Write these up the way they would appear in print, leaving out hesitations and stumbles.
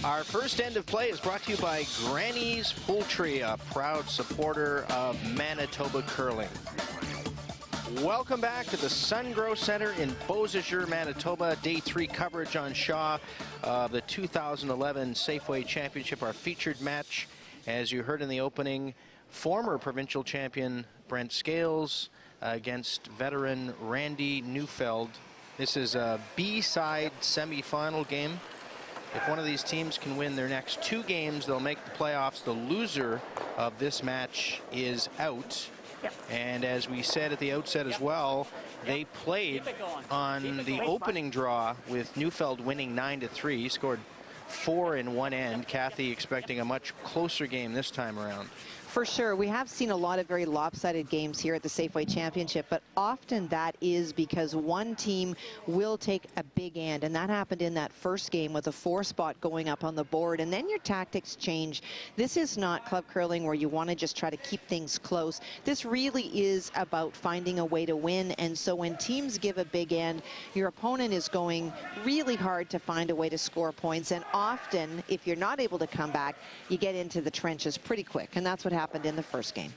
Our first end of play is brought to you by Granny's Poultry, a proud supporter of Manitoba curling. Welcome back to the Sungrow Center in Beausejour, Manitoba. Day 3 coverage on Shaw of the 2011 Safeway Championship, our featured match. As you heard in the opening, former provincial champion Brent Scales against veteran Randy Neufeld. This is a B-side semifinal game. If one of these teams can win their next 2 games, they'll make the playoffs. The loser of this match is out. Yep. And as we said at the outset as well, they played on the opening draw with Neufeld winning 9-3, scored 4 in one end. Kathy expecting a much closer game this time around. For sure. We have seen a lot of very lopsided games here at the Safeway Championship, but often that is because one team will take a big end, and that happened in that first game with a 4 spot going up on the board, and then your tactics change. This is not club curling where you want to just try to keep things close. This really is about finding a way to win, and so when teams give a big end, your opponent is going really hard to find a way to score points, and often, if you're not able to come back, you get into the trenches pretty quick, and that's what happened in the first game.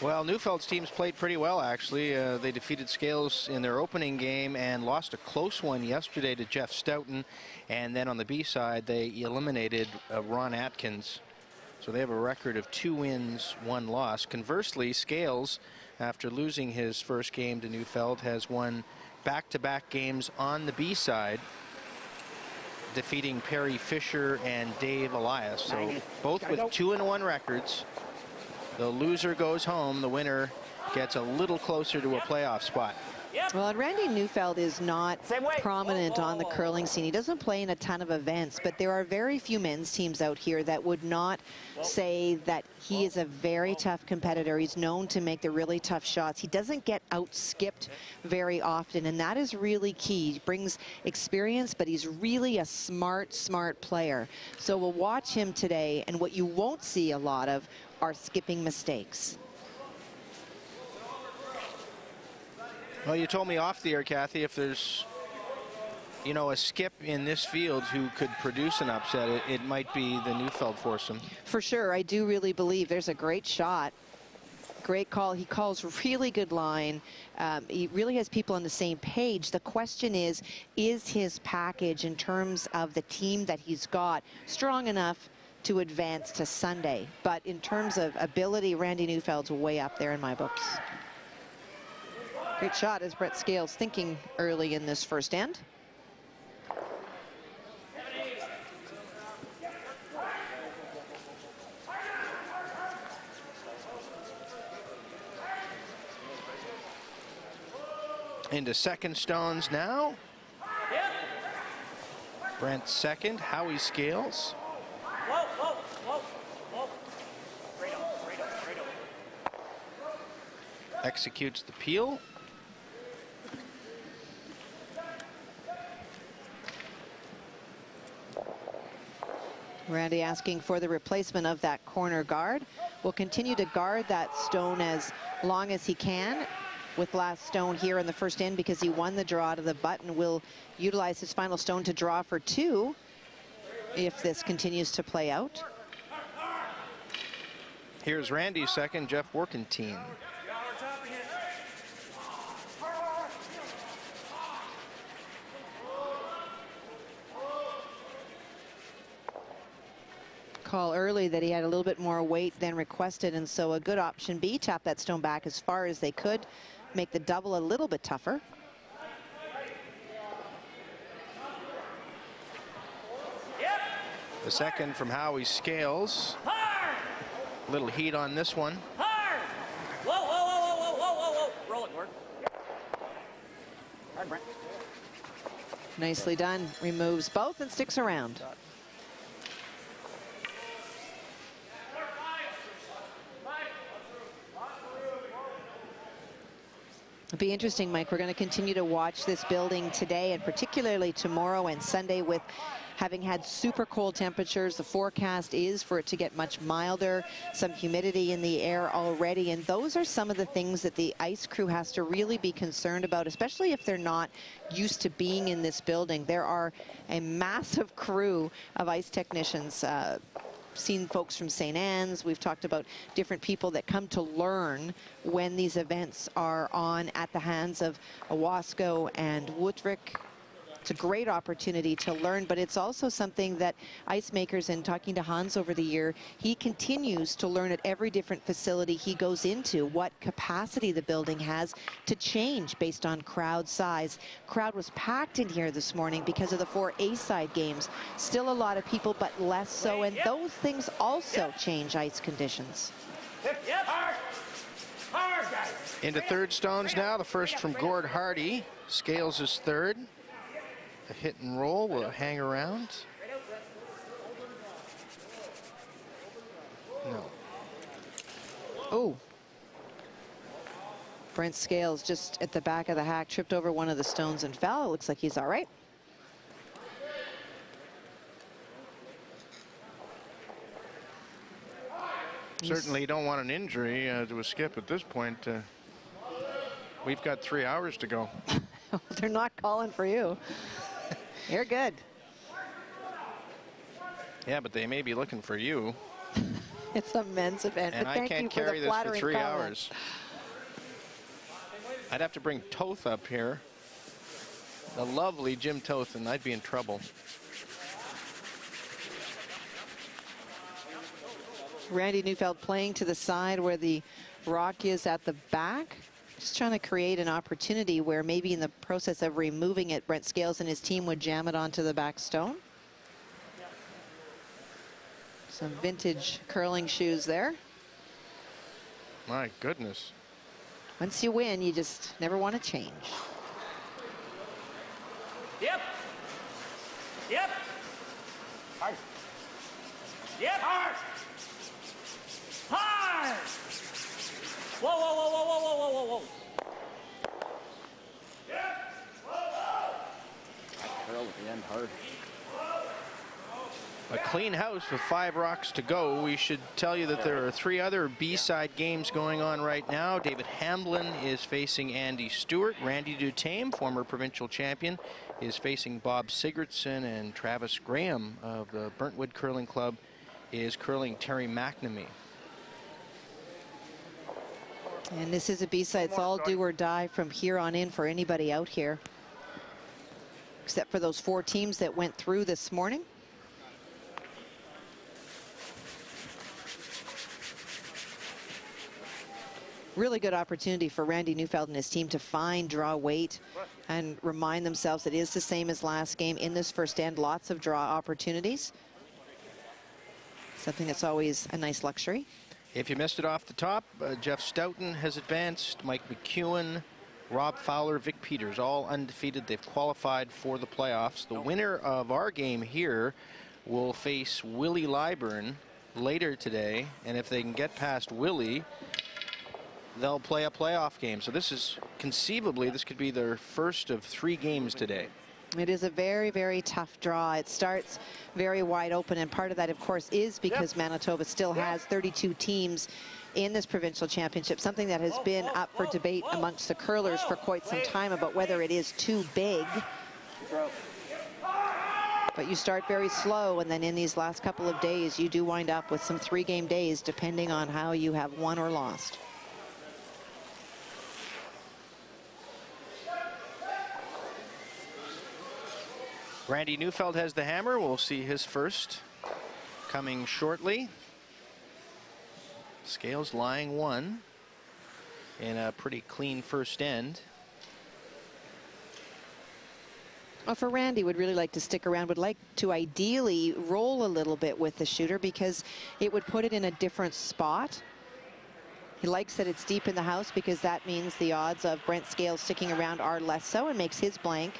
Well, Neufeld's teams played pretty well, actually. They defeated Scales in their opening game and lost a close one yesterday to Jeff Stoughton. And then on the B side, they eliminated Ron Atkins. So they have a record of 2 wins, 1 loss. Conversely, Scales, after losing his first game to Neufeld, has won back-to-back games on the B side, defeating Perry Fisher and Dave Elias. So both with 2-1 records. The loser goes home. The winner gets a little closer to a playoff spot. Well, and Randy Neufeld is not prominent on the curling scene. He doesn't play in a ton of events, but there are very few men's teams out here that would not say that he is a very tough competitor. He's known to make the really tough shots. He doesn't get out-skipped very often, and that is really key. He brings experience, but he's really a smart player. So we'll watch him today, and what you won't see a lot of are skipping mistakes. Well, you told me off the air, Kathy, if there's, you know, a skip in this field who could produce an upset, it might be the Neufeld foursome. For sure. I do really believe there's a great shot. Great call. He calls really good line. He really has people on the same page. The question is his package in terms of the team that he's got strong enough to advance to Sunday? But in terms of ability, Randy Neufeld's way up there in my books. Great shot as Brent Scales thinking early in this first end. Into second stones now. Brent second. Howie Scales. Executes the peel. Randy asking for the replacement of that corner guard. Will continue to guard that stone as long as he can with last stone here in the first end because he won the draw to the button. Will utilize his final stone to draw for 2 if this continues to play out. Here's Randy's second, Jeff Workentine. Call early that he had a little bit more weight than requested, and so a good option B, tap that stone back as far as they could, make the double a little bit tougher. The second from Howie Scales. Little heat on this one. Whoa. Roll it, Gord. Hard, Brent. Nicely done. Removes both and sticks around. It'll be interesting, Mike. We're going to continue to watch this building today and particularly tomorrow and Sunday with having had super cold temperatures. The forecast is for it to get much milder, some humidity in the air already. And those are some of the things that the ice crew has to really be concerned about, especially if they're not used to being in this building. There are a massive crew of ice technicians. Seen folks from St. Anne's. We've talked about different people that come to learn when these events are on at the hands of Owasco and Woodrick. It's a great opportunity to learn, but it's also something that ice makers, and talking to Hans over the year, he continues to learn at every different facility he goes into what capacity the building has to change based on crowd size. Crowd was packed in here this morning because of the 4 A-side games. Still a lot of people, but less so, and those things also change ice conditions. Into third stones now. The first from Gord Hardy. Scales is third. A hit and roll will hang around. No. Oh. Brent Scales just at the back of the hack, tripped over one of the stones and fell. It looks like he's all right. Certainly you don't want an injury to a skip at this point. We've got 3 hours to go. They're not calling for you. You're good. Yeah, but they may be looking for you. It's a men's event. And but I thank can't you for carry the this for flattering 3 comment. hours. I'd have to bring Toth up here. The lovely Jim Toth, and I'd be in trouble. Randy Neufeld playing to the side where the rock is at the back. Just trying to create an opportunity where maybe in the process of removing it, Brent Scales and his team would jam it onto the back stone. Some vintage curling shoes there. My goodness. Once you win, you just never want to change. Yep. Yep. Hard. Yep. Hard. Hard. Whoa, whoa, whoa, whoa, whoa, whoa, whoa, whoa, whoa. Yep. Whoa, whoa. Curl at the end hard. A clean house with 5 rocks to go. We should tell you that there are 3 other B-side games going on right now. David Hamblin is facing Andy Stewart. Randy Dutame, former provincial champion, is facing Bob Sigurdsson, and Travis Graham of the Burntwood Curling Club is curling Terry McNamee. And this is a B-side. It's all do or die from here on in for anybody out here, except for those 4 teams that went through this morning. Really good opportunity for Randy Neufeld and his team to find draw weight and remind themselves it is the same as last game in this first end. Lots of draw opportunities. Something that's always a nice luxury. If you missed it off the top, Jeff Stoughton has advanced, Mike McEwen, Rob Fowler, Vic Peters, all undefeated. They've qualified for the playoffs. The winner of our game here will face Willie Lyburn later today, and if they can get past Willie, they'll play a playoff game. So this is conceivably, this could be their first of 3 games today. It is a very, very tough draw. It starts very wide open, and part of that, of course, is because Manitoba still has 32 teams in this provincial championship, something that has been up for debate amongst the curlers for quite some time about whether it is too big. But you start very slow, and then in these last couple of days, you do wind up with some 3-game days, depending on how you have won or lost. Randy Neufeld has the hammer. We'll see his first coming shortly. Scales lying 1 in a pretty clean first end. Well, for Randy, would really like to stick around, would like to ideally roll a little bit with the shooter because it would put it in a different spot. He likes that it's deep in the house because that means the odds of Brent Scales sticking around are less so, and makes his blank,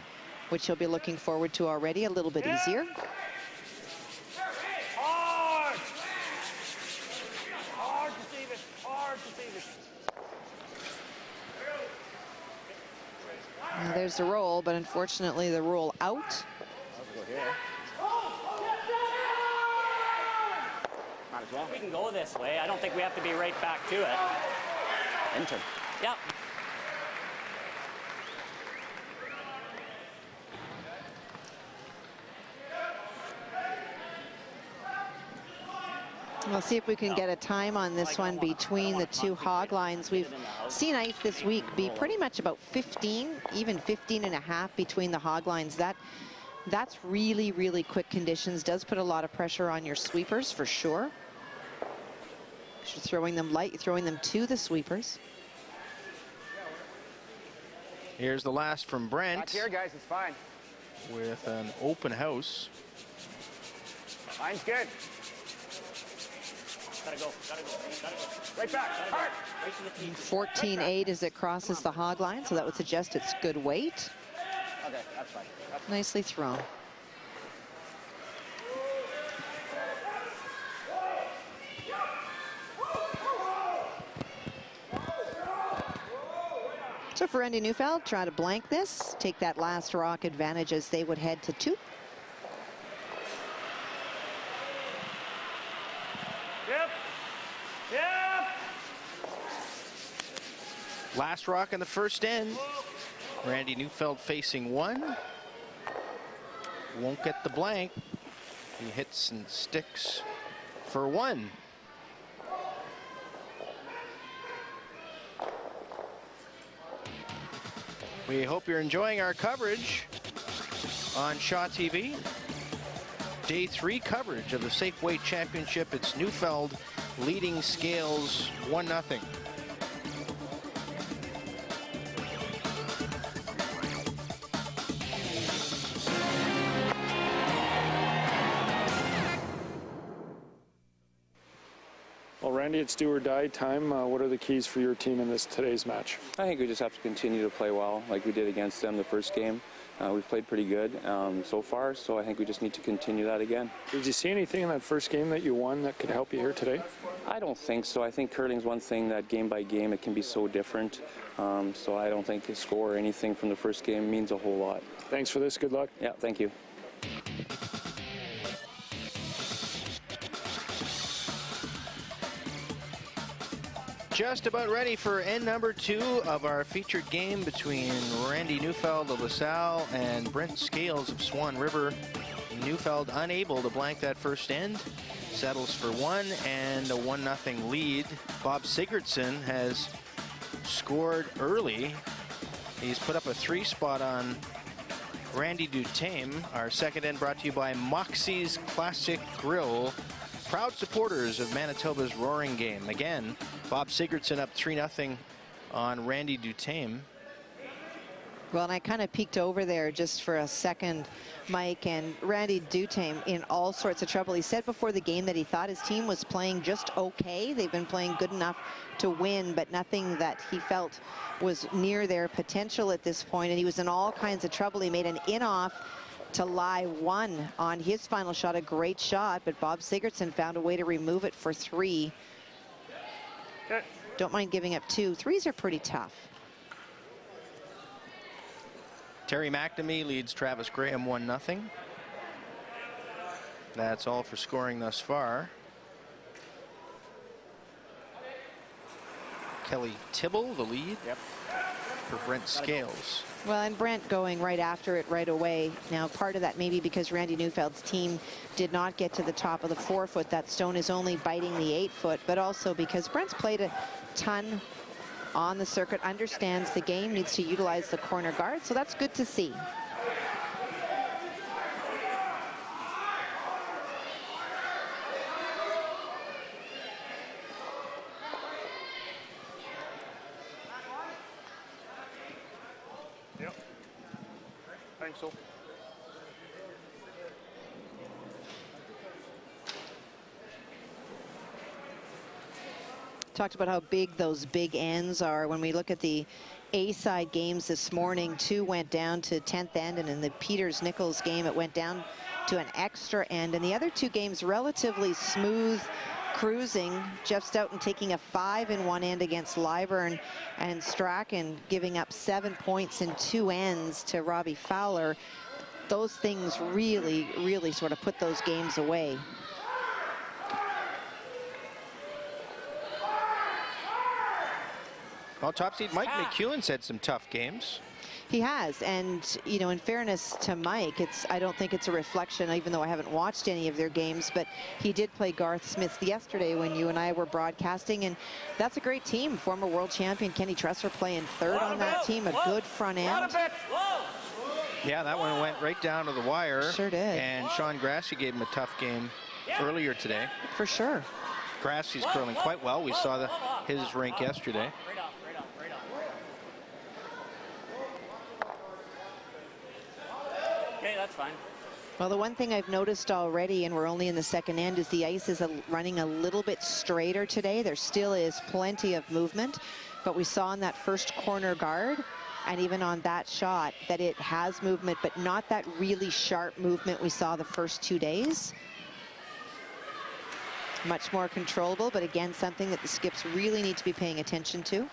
which he'll be looking forward to already, a little bit easier. Hard. Hard to save it. Hard to save it. Now there's the roll, but unfortunately the roll out. Let's go here. Might as well. We can go this way. I don't think we have to be right back to it. Enter. Yep. We'll see if we can get a time on this one between the two hog lines. We've seen ice this week be pretty much about 15, even 15 and a half between the hog lines. That's really, really quick conditions. Does put a lot of pressure on your sweepers for sure. You're throwing them light, you're throwing them to the sweepers. Here's the last from Brent. Back here, guys, it's fine. With an open house. Line's good. Gotta go. Gotta go. Gotta go. Right back. Hard. 14-8 as it crosses the hog line, so that would suggest it's good weight. Okay, that's fine. That's Nicely thrown. So for Randy Neufeld, try to blank this, take that last rock advantage as they would head to 2. Yep. Yep. Last rock in the first end. Randy Neufeld facing 1. Won't get the blank. He hits and sticks for 1. We hope you're enjoying our coverage on Shaw TV. Day 3 coverage of the Safeway Championship. It's Neufeld leading Scales 1-0. Well, Randy, it's do or die time. What are the keys for your team in today's match? I think we just have to continue to play well like we did against them the first game. We've played pretty good so far, so I think we just need to continue that again. Did you see anything in that first game that you won that could help you here today? I don't think so. I think curling's one thing that game by game it can be so different. So I don't think the score or anything from the first game means a whole lot. Thanks for this. Good luck. Yeah, thank you. Just about ready for end number 2 of our featured game between Randy Neufeld of LaSalle and Brent Scales of Swan River. Neufeld unable to blank that first end, settles for 1 and a 1-0 lead. Bob Sigurdsson has scored early. He's put up a 3 spot on Randy Duthame. Our second end brought to you by Moxie's Classic Grill, proud supporters of Manitoba's roaring game. Again, Bob Sigurdsson up 3-0 on Randy Duthame. Well, and I kind of peeked over there just for a second, Mike, and Randy Duthame in all sorts of trouble. He said before the game that he thought his team was playing just okay. They've been playing good enough to win, but nothing that he felt was near their potential at this point, and he was in all kinds of trouble. He made an in-off to lie 1 on his final shot, a great shot, but Bob Sigurdsson found a way to remove it for 3. Okay. Don't mind giving up 2. 3s are pretty tough. Terry McNamee leads Travis Graham 1-0. That's all for scoring thus far. Kelly Tibble, the lead for Brent Scales. Well, and Brent going right after it right away. Now, part of that maybe because Randy Neufeld's team did not get to the top of the 4-foot. That stone is only biting the 8-foot, but also because Brent's played a ton on the circuit, understands the game, needs to utilize the corner guard, so that's good to see. Yep. Thanks, so. Talked about how big those big ends are. When we look at the A-side games this morning, 2 went down to 10th end, and in the Peters-Nichols game, it went down to an extra end. And the other 2 games, relatively smooth cruising. Jeff Stoughton taking a 5 in one end against Lyburn, and Strachan giving up 7 points in 2 ends to Robbie Fowler. Those things really, really sort of put those games away. Well, top seed Mike McEwen's had some tough games. He has, and you know, in fairness to Mike, I don't think it's a reflection, even though I haven't watched any of their games, but he did play Garth Smith yesterday when you and I were broadcasting, and that's a great team. Former world champion Kenny Tressler playing third on that team, a good front end. Yeah, that one went right down to the wire. Sure did. And Sean Grassi gave him a tough game earlier today. For sure. Grassi's curling quite well. We saw his rink yesterday. Okay, that's fine. Well, the one thing I've noticed already, and we're only in the second end, is the ice is running a little bit straighter today. There still is plenty of movement, but we saw in that first corner guard, and even on that shot, that it has movement, but not that really sharp movement we saw the first 2 days. Much more controllable, but again, something that the skips really need to be paying attention to.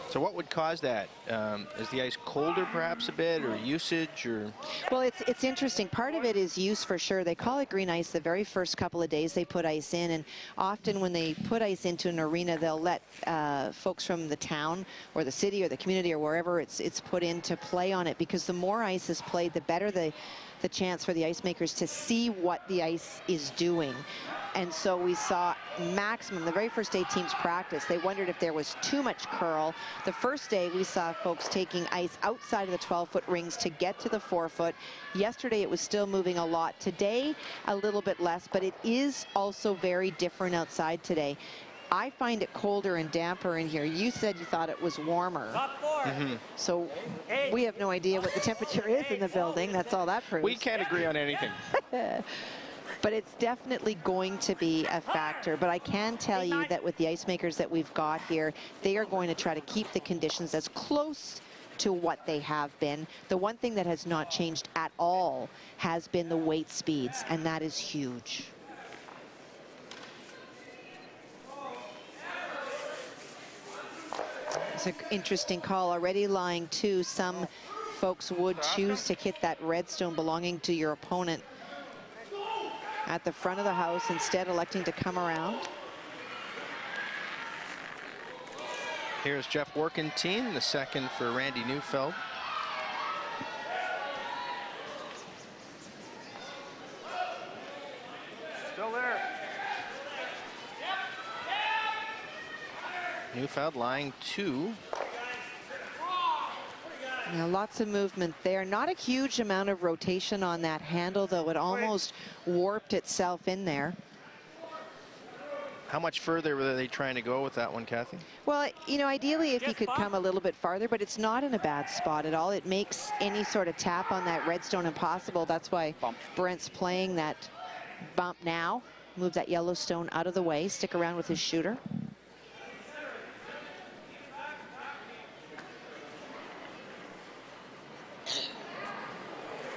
So what would cause that? Is the ice colder perhaps a bit, or usage, or? Well, it's interesting. Part of it is use for sure. They call it green ice the very first couple of days they put ice in, and often when they put ice into an arena, they'll let folks from the town or the city or the community or wherever it's put in to play on it, because the more ice is played, the better the chance for the ice makers to see what the ice is doing. And so we saw maximum, the very first day teams practice, they wondered if there was too much curl. The first day we saw folks taking ice outside of the 12-foot rings to get to the 4-foot. Yesterday it was still moving a lot. Today a little bit less, but it is also very different outside today. I find it colder and damper in here. You said you thought it was warmer. Top 4. So we have no idea what the temperature is in the building. That's all that proves. We can't agree on anything. But it's definitely going to be a factor. But I can tell you that with the ice makers that we've got here, they are going to try to keep the conditions as close to what they have been. The one thing that has not changed at all has been the weight speeds, and that is huge. It's an interesting call. Already lying 2. Some folks would choose to hit that redstone belonging to your opponent at the front of the house, instead electing to come around. Here's Jeff Workentine, the second for Randy Neufeld. Still there. Neufeld lying 2. Now, lots of movement there. Not a huge amount of rotation on that handle, though. It almost warped itself in there. How much further were they trying to go with that one, Kathy? Well, you know, ideally if you could come a little bit farther, but it's not in a bad spot at all. It makes any sort of tap on that redstone impossible. That's why Brent's playing that bump now. Move that yellow stone out of the way. Stick around with his shooter.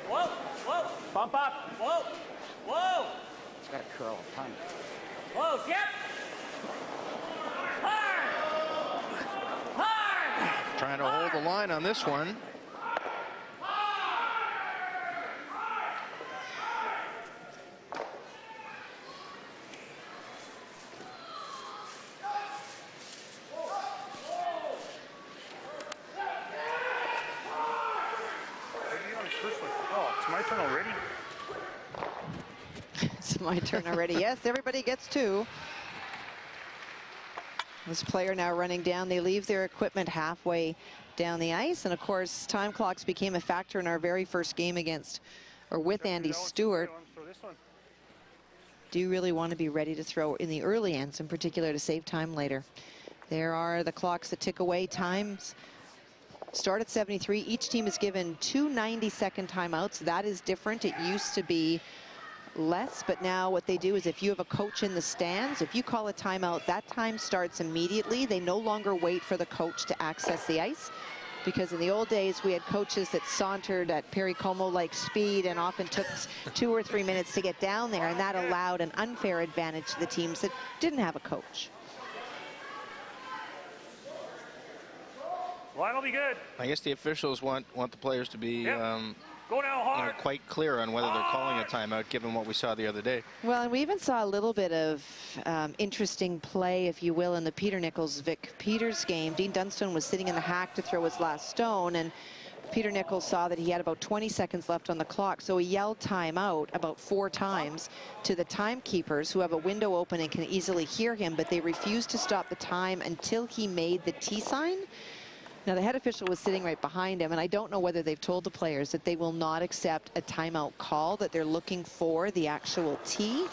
Whoa, whoa, Bump up. whoa, whoa, It's got a curl a ton. whoa, yep. Hard, hard. Trying to hold the line on this one. It's my turn already. Yes, everybody gets 2. This player now running down. They leave their equipment halfway down the ice. And of course, time clocks became a factor in our very first game against, or with Andy Stewart. Do you really want to be ready to throw in the early ends, in particular, to save time later? There are the clocks that tick away. Times start at 73. Each team is given 2 90-second timeouts. That is different. It used to be less, but now what they do is, if you have a coach in the stands, if you call a timeout, that time starts immediately. They no longer wait for the coach to access the ice. Because in the old days, we had coaches that sauntered at Perry Como-like speed and often took 2 or 3 minutes to get down there, and that allowed an unfair advantage to the teams that didn't have a coach. Line will be good. I guess the officials want the players to be Go now hard. quite clear on whether they're calling a timeout, given what we saw the other day. Well, and we even saw a little bit of interesting play, if you will, in the Peter Nichols-Vic Peters game. Dean Dunstone was sitting in the hack to throw his last stone, and Peter Nichols saw that he had about 20 seconds left on the clock, so he yelled timeout about 4 times to the timekeepers, who have a window open and can easily hear him, but they refused to stop the time until he made the T sign. Now, the head official was sitting right behind him, and I don't know whether they've told the players that they will not accept a timeout call, that they're looking for the actual T.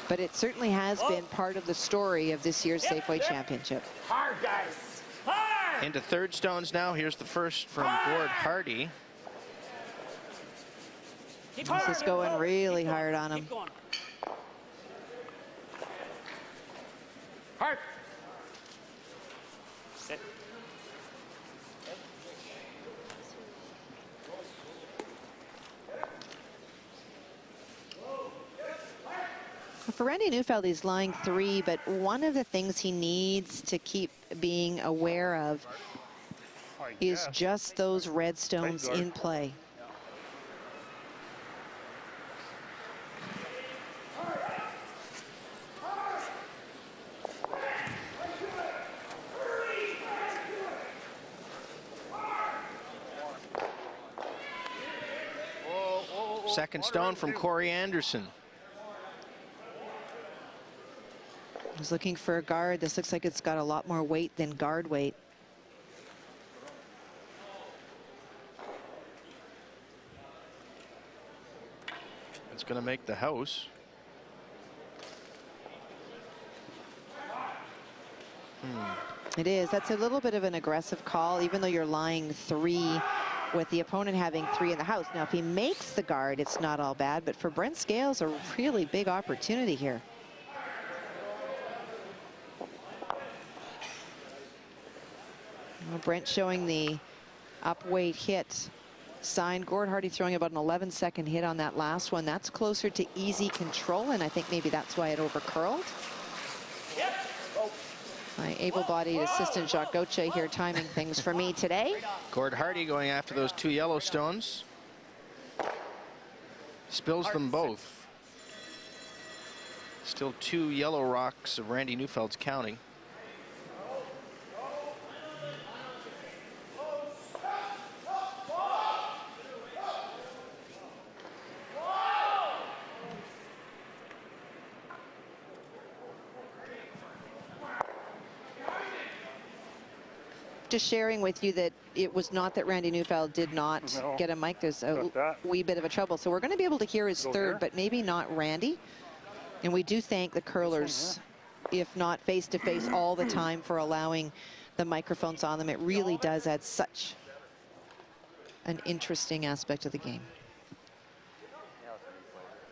But it certainly has been part of the story of this year's Safeway Championship. Hard, guys. Hard. Into third stones now. Here's the first from Gord Hardy. This is going really hard on him. Keep going. Hard. Sit. For Randy Neufeld, he's lying 3, but one of the things he needs to keep being aware of is just those red stones in play. Second stone from Corey Anderson. He's looking for a guard. This looks like it's got a lot more weight than guard weight. It's going to make the house. It is. That's a little bit of an aggressive call, even though you're lying 3 with the opponent having 3 in the house. Now, if he makes the guard, it's not all bad, but for Brent Scales, a really big opportunity here. Well, Brent showing the up-weight hit sign. Gord Hardy throwing about an 11-second hit on that last one. That's closer to easy control, and I think maybe that's why it over-curled. Yep. My able-bodied assistant Jacques Gauthier here timing things for me today. Gord Hardy going after those 2 yellow stones. Spills them both. Still 2 yellow rocks of Randy Neufeld's counting. Just sharing with you that it was not that Randy Neufeld did not get a mic. There's a wee bit of a trouble. So we're going to be able to hear his third, but maybe not Randy. And we do thank the curlers, if not face-to-face all the time, for allowing the microphones on them. It really does add such an interesting aspect of the game.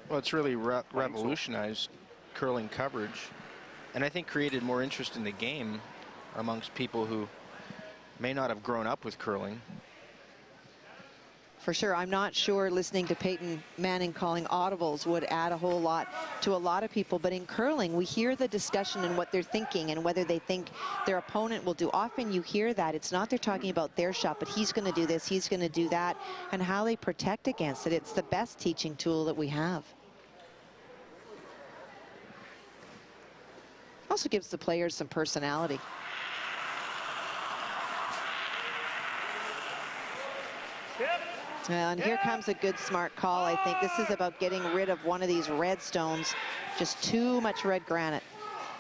Well, it's really revolutionized curling coverage, and I think created more interest in the game amongst people who may not have grown up with curling. For sure. I'm not sure listening to Peyton Manning calling audibles would add a whole lot to a lot of people, but in curling we hear the discussion and what they're thinking and whether they think their opponent will do. Often you hear that it's not they're talking about their shot, but he's going to do this, he's going to do that, and how they protect against it. It's the best teaching tool that we have. Also gives the players some personality. And here comes a good, smart call. I think this is about getting rid of one of these red stones. Just too much red granite.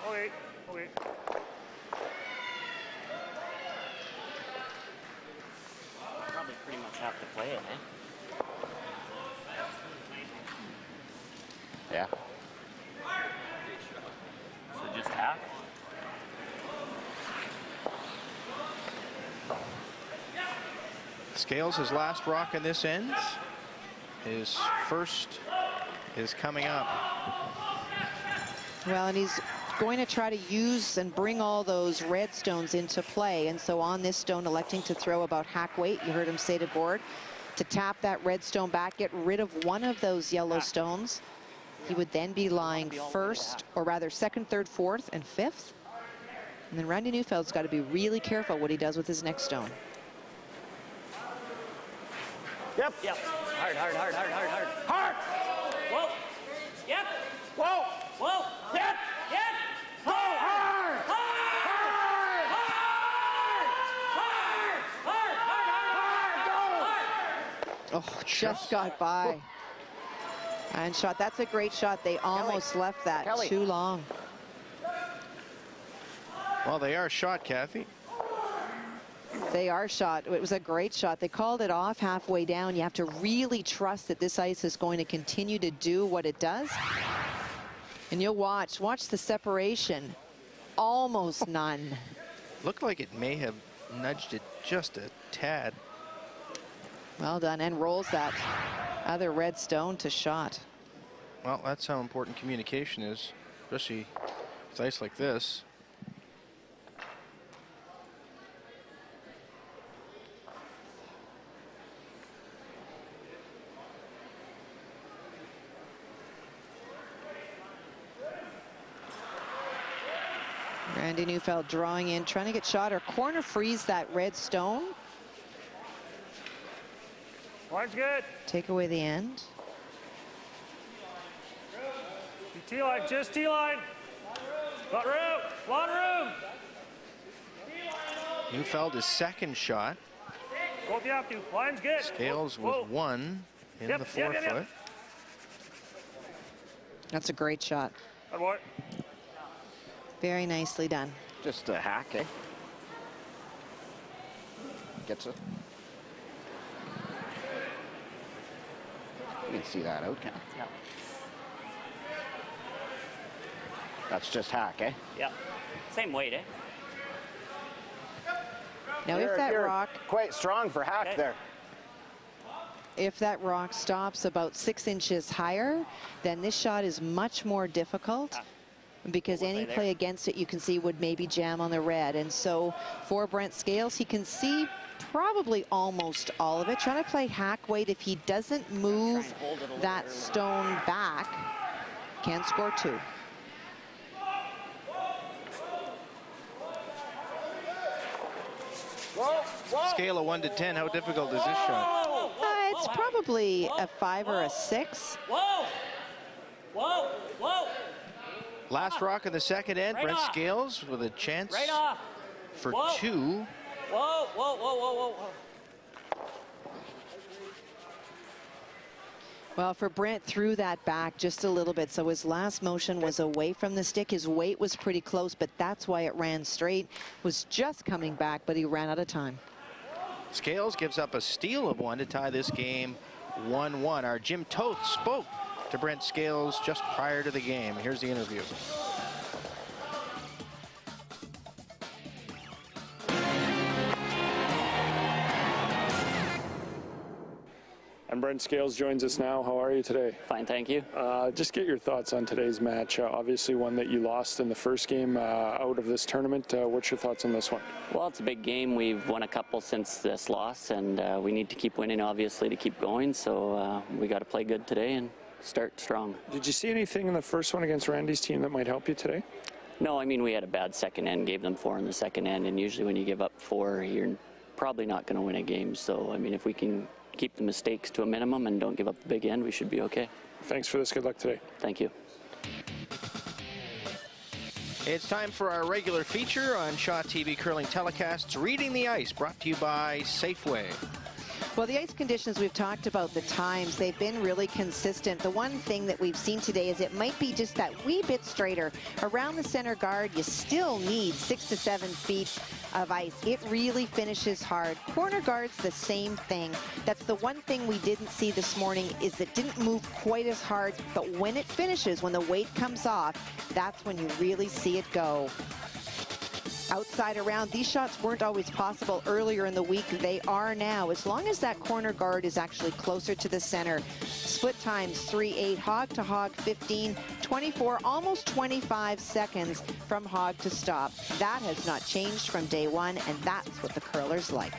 Okay. Okay. Probably pretty much have to play it, eh? Yeah. So just half? Scales, his last rock in this end. His first is coming up. Well, and he's going to try to use and bring all those red stones into play. And so on this stone, electing to throw about hack weight, you heard him say to Gord, to tap that red stone back, get rid of one of those yellow stones. He would then be lying first, or rather second, third, fourth, and fifth. And then Randy Neufeld's got to be really careful what he does with his next stone. Yep. Yep. Hard, hard, hard, hard, hard, hard. Hard! Whoa! Yep! Whoa! Whoa! Yep! Yep! Whoa! Hard! Hard! Hard! Hard! Hard! Hard! Hard! Hard! Oh, just got by. And shot. That's a great shot. They almost left that too long. Well, they are shot, Kathy. They are shot. It was a great shot. They called it off halfway down. You have to really trust that this ice is going to continue to do what it does. And you'll watch the separation. Almost none. Looked like it may have nudged it just a tad. Well done, and rolls that other red stone to shot. Well, that's how important communication is, especially with ice like this. Randy Neufeld drawing in, trying to get shot or corner freeze that red stone. Line's good. Take away the end. T-line, just T-line. Got room, lot of room. Neufeld is second shot. Go if you have to. Line's good. Scales with one in the forefoot. That's a great shot. Good boy. Very nicely done. Just a hack, eh? Gets it. You can see that out, Ken. Yeah. That's just hack, eh? Yeah. Same weight, eh? Now, if that rock, quite strong for hack there. if that rock stops about 6 inches higher, then this shot is much more difficult. Because any play against it, you can see, would maybe jam on the red. And so for Brent Scales, he can see probably almost all of it. Trying to play hack weight. If he doesn't move that stone back, can score 2. Scale of 1 to 10, how difficult is this shot? It's probably a 5 or a 6. Whoa! Whoa! Whoa! Last rock in the second end, Brent Scales with a chance for 2. Whoa, whoa, whoa, whoa, whoa. Well, for Brent, threw that back just a little bit. So his last motion was away from the stick. His weight was pretty close, but that's why it ran straight. Was just coming back, but he ran out of time. Scales gives up a steal of 1 to tie this game 1-1. Our Jim Toth spoke to Brent Scales just prior to the game. Here's the interview. And Brent Scales joins us now. How are you today? Fine, thank you. Just get your thoughts on today's match. Obviously one that you lost in the first game out of this tournament. What's your thoughts on this one? Well, it's a big game. We've won a couple since this loss, and we need to keep winning, obviously, to keep going. So we got to play good today and start strong. Did you see anything in the first one against Randy's team that might help you today? No, I mean, we had a bad second end, gave them 4 in the second end, and usually when you give up 4, you're probably not going to win a game. So, I mean, if we can keep the mistakes to a minimum and don't give up the big end, we should be okay. Thanks for this. Good luck today. Thank you. It's time for our regular feature on Shaw TV Curling Telecasts, Reading the Ice, brought to you by Safeway. Well, the ice conditions we've talked about, the times, they've been really consistent. The one thing that we've seen today is it might be just that wee bit straighter. Around the center guard, you still need 6 to 7 feet of ice. It really finishes hard. Corner guard's the same thing. That's the one thing we didn't see this morning, is it didn't move quite as hard, but when it finishes, when the weight comes off, that's when you really see it go. outside around. These shots weren't always possible earlier in the week. They are now, as long as that corner guard is actually closer to the center. Split times 3-8, hog to hog 15, 24, almost 25 seconds from hog to stop. That has not changed from day one, and that's what the curlers like.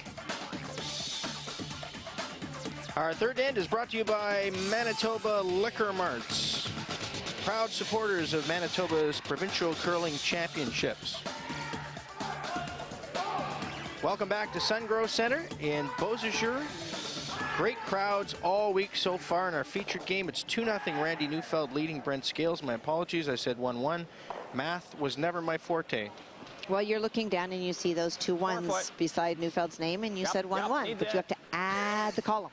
Our third end is brought to you by Manitoba Liquor Marts, proud supporters of Manitoba's Provincial Curling Championships. Welcome back to Sungrow Center in Beausejour. Great crowds all week so far in our featured game. It's 2-0 Randy Neufeld leading Brent Scales. My apologies, I said 1-1. Math was never my forte. Well, you're looking down and you see those 2 1s beside Neufeld's name, and you said 1-1, but you have to add the column.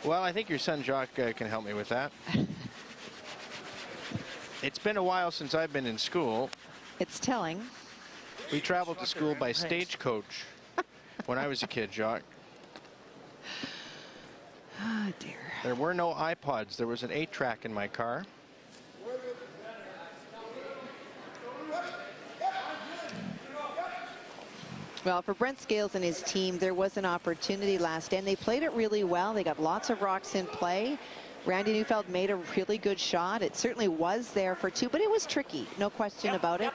Well, I think your son Jacques can help me with that. It's been a while since I've been in school. It's telling. We traveled to school by stagecoach when I was a kid, Jacques. Oh, dear. There were no iPods. There was an 8-track in my car. Well, for Brent Scales and his team, there was an opportunity last end. They played it really well. They got lots of rocks in play. Randy Neufeld made a really good shot. It certainly was there for 2, but it was tricky. No question about it.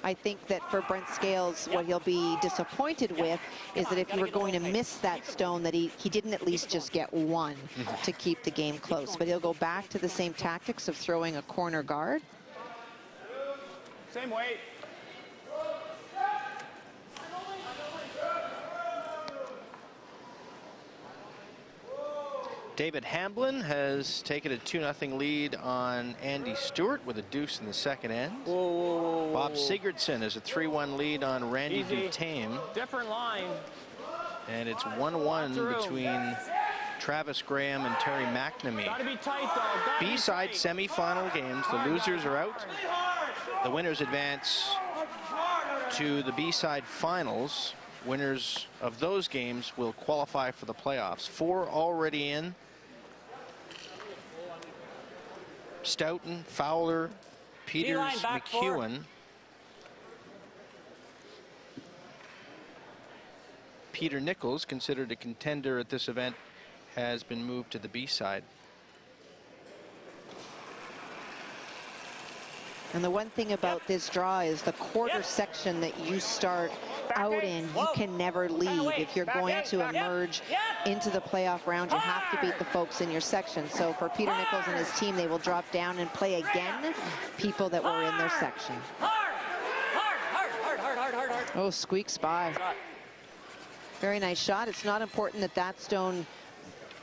I think that for Brent Scales, what he'll be disappointed with is that if you were going to miss that stone, that he didn't at least just get 1 to keep the game close. But he'll go back to the same tactics of throwing a corner guard. Same weight. David Hamblin has taken a 2-0 lead on Andy Stewart with a deuce in the second end. Whoa. Bob Sigurdsson has a 3-1 lead on Randy Duthame. Different line. And it's 1-1 between Travis Graham and Terry McNamee. Gotta be tight, though. B-side semifinal games. The losers are out. The winners advance to the B-side finals. Winners of those games will qualify for the playoffs. 4 already in. Stoughton, Fowler, Peters, McEwen. Peter Nichols, considered a contender at this event, has been moved to the B-side. And the one thing about this draw is the quarter section that you start out in, you can never leave. If you're going to emerge into the playoff round, you have to beat the folks in your section. So for Peter Nichols and his team, they will drop down and play again people that were in their section. Oh, squeaks by. Very nice shot. It's not important that that stone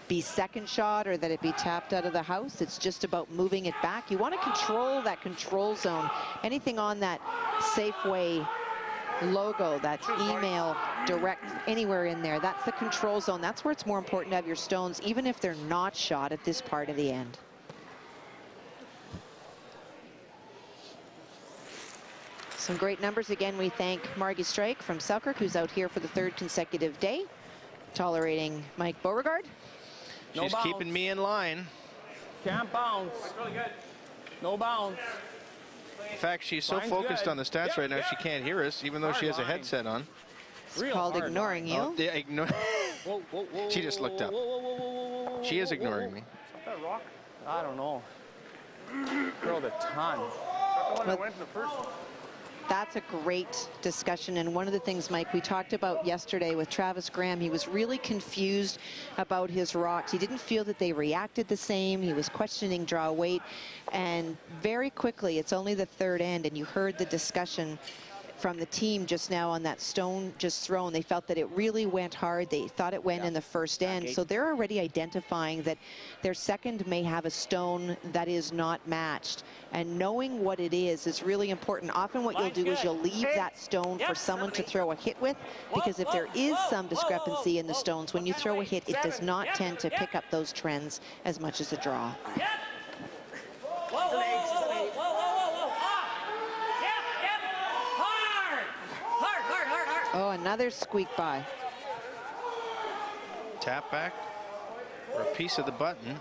be second shot or that it be tapped out of the house. It's just about moving it back. You want to control that control zone. Anything on that Safeway logo, that email direct, anywhere in there, that's the control zone. That's where it's more important to have your stones, even if they're not shot at this part of the end. Some great numbers. Again, we thank Margie Strike from Selkirk, who's out here for the 3rd consecutive day, tolerating Mike Beauregard. She's keeping me in line. Can't bounce. Really good. No bounce. In fact, she's so focused on the stats right now, she can't hear us, even though she has a headset on. It's called ignoring you. Oh, yeah, she just looked up. She is ignoring me. That rock? I don't know. Curled a ton. That's a great discussion, and one of the things, Mike, we talked about yesterday with Travis Graham, he was really confused about his rocks. He didn't feel that they reacted the same. He was questioning draw weight, and very quickly, it's only the 3rd end, and you heard the discussion from the team just now on that stone just thrown. They felt that it really went hard. They thought it went in the 1st end. So they're already identifying that their second may have a stone that is not matched. And knowing what it is really important. Often what you'll do is you'll leave that stone for someone to throw a hit with, because if there is some discrepancy in the stones, when you throw a hit, it does not tend to pick up those trends as much as a draw. Oh, another squeak by. Tap back or a piece of the button.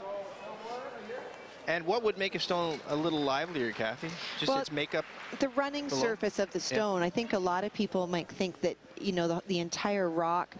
And what would make a stone a little livelier, Kathy? Just Well, its makeup? The running below? surface of the stone. I think a lot of people might think that, you know, the entire rock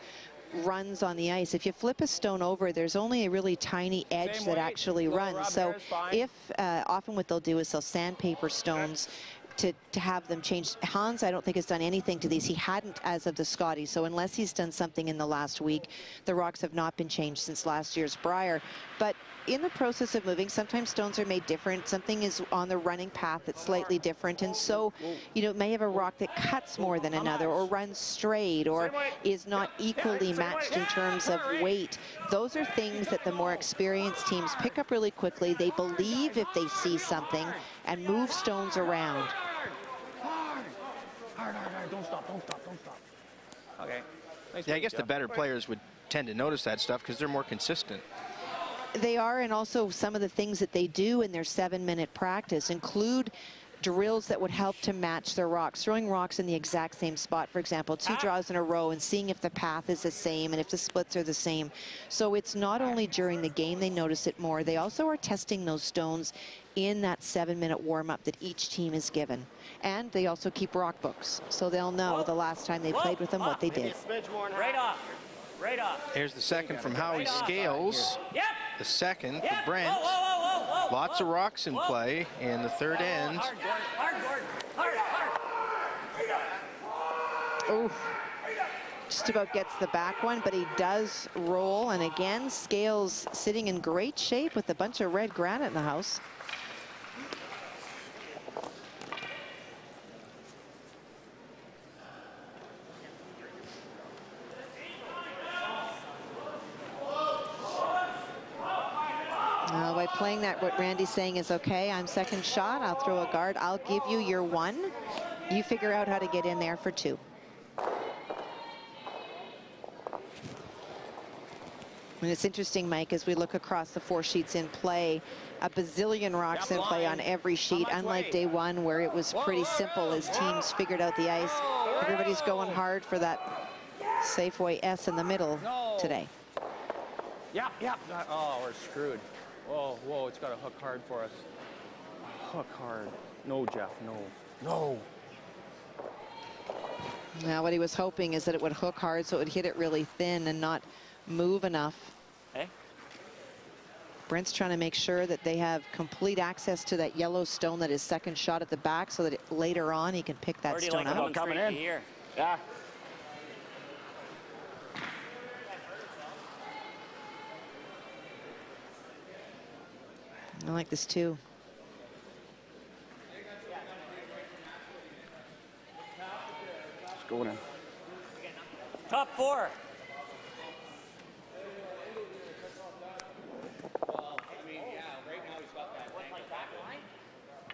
runs on the ice. If you flip a stone over, there's only a really tiny edge that actually runs. So if often what they'll do is they'll sandpaper stones to have them changed. Hans, I don't think, has done anything to these. He hadn't as of the Scotty. So unless he's done something in the last week, the rocks have not been changed since last year's Briar. But in the process of moving, sometimes stones are made different. Something is on the running path that's slightly different. And so, you know, it may have a rock that cuts more than another, or runs straight, or is not equally matched in terms of weight. Those are things that the more experienced teams pick up really quickly. They believe if they see something and move stones around. Hard. Don't stop. Okay. Nice Yeah, I work, guess the Jeff. better players would tend to notice that stuff because they're more consistent. They are, and also some of the things that they do in their 7-minute practice include drills that would help to match their rocks. Throwing rocks in the exact same spot, for example, 2 draws in a row, and seeing if the path is the same and if the splits are the same. So it's not only during the game they notice it more, they also are testing those stones in that 7-minute warm-up that each team is given. And they also keep rock books, so they'll know the last time they played with them what they did. Right off. Here's the second from Howie Scales. Yep. The second for Yep. Brent. Whoa. Lots of rocks in play in the third end. Hard. Oof. Just about gets the back one, but he does roll. And again, Scales sitting in great shape with a bunch of red granite in the house. By playing that, what Randy's saying is, okay, I'm second shot, I'll throw a guard, I'll give you your 1. You figure out how to get in there for 2. And it's interesting, Mike, as we look across the 4 sheets in play, a bazillion rocks in play on every sheet, unlike day 1 where it was pretty simple as teams figured out the ice. Everybody's going hard for that Safeway S in the middle today. Yep. Oh, we're screwed. Whoa, it's got to hook hard for us. Hook hard. No, Jeff, no. Now what he was hoping is that it would hook hard so it would hit it really thin and not move enough. Okay. Brent's trying to make sure that they have complete access to that yellow stone that is second shot at the back so that later on he can pick that stone up. Coming in. Here. Yeah. I like this too. It's going in. Top 4.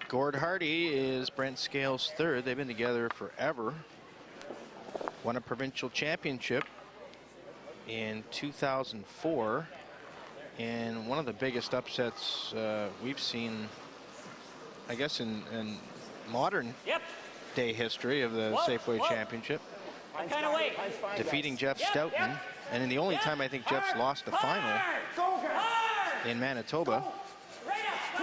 Gord Hardy is Brent Scales' third. They've been together forever. Won a provincial championship in 2004. And one of the biggest upsets we've seen, I guess, in modern day history of the Safeway Championship. Defeating Jeff Stoughton. And in the only time I think Jeff's lost a final in Manitoba.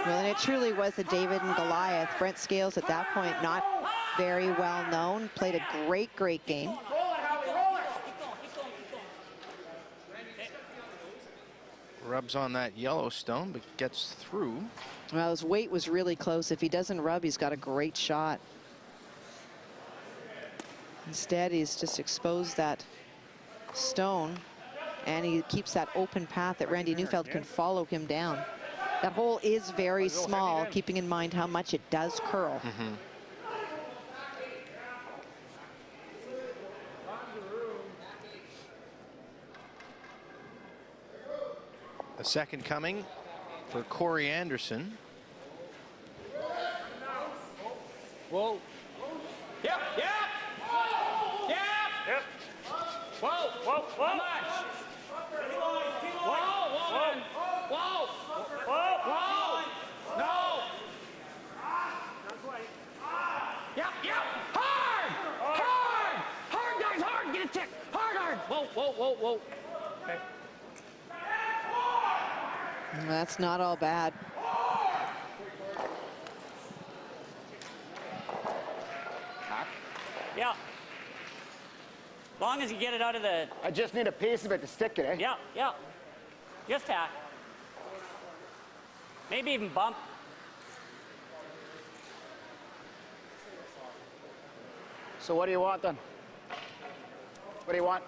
Well, and it truly was a David and Goliath. Brent Scales at that point not very well known. Played a great game. Rubs on that Yellowstone, but gets through. Well, his weight was really close. If he doesn't rub, he's got a great shot. Instead, he's just exposed that stone, and he keeps that open path that Randy Neufeld can follow him down. That hole is very small, keeping in mind how much it does curl. A second coming for Corey Anderson. Whoa. Yep. Whoa. How much? Whoa. No. Yep. Hard, guys, hard. Get a tick. Hard. Whoa. Okay. That's not all bad. As long as you get it out of the... I just need a piece of it to stick it, eh? Yeah, yeah. Just hack. Maybe even bump. So what do you want then? What do you want?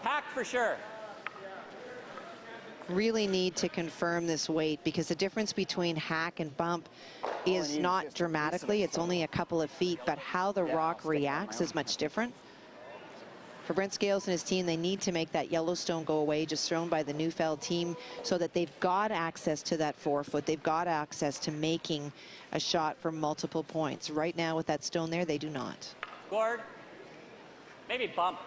Hack for sure. Really need to confirm this weight because the difference between hack and bump is not dramatically. It's only a couple of feet, but how the rock reacts is much different. For Brent Scales and his team, they need to make that Yellowstone go away, just thrown by the Neufeld team, so that they've got access to that 4-foot. They've got access to making a shot for multiple points. Right now, with that stone there, they do not. Gord. Maybe bump.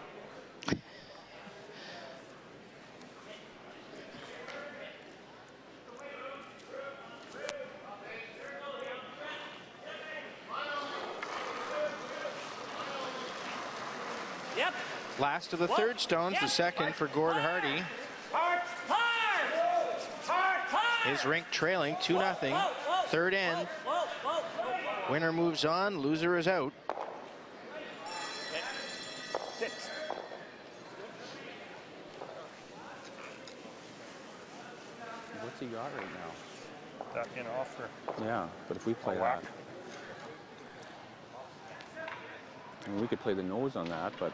Yep. Last of the third stones, the second for Gord Hardy. His rink trailing 2-0. Third end. Winner moves on, loser is out. 6. What's he got right now? That in offer. Yeah, but if we play that, I mean, we could play the nose on that, but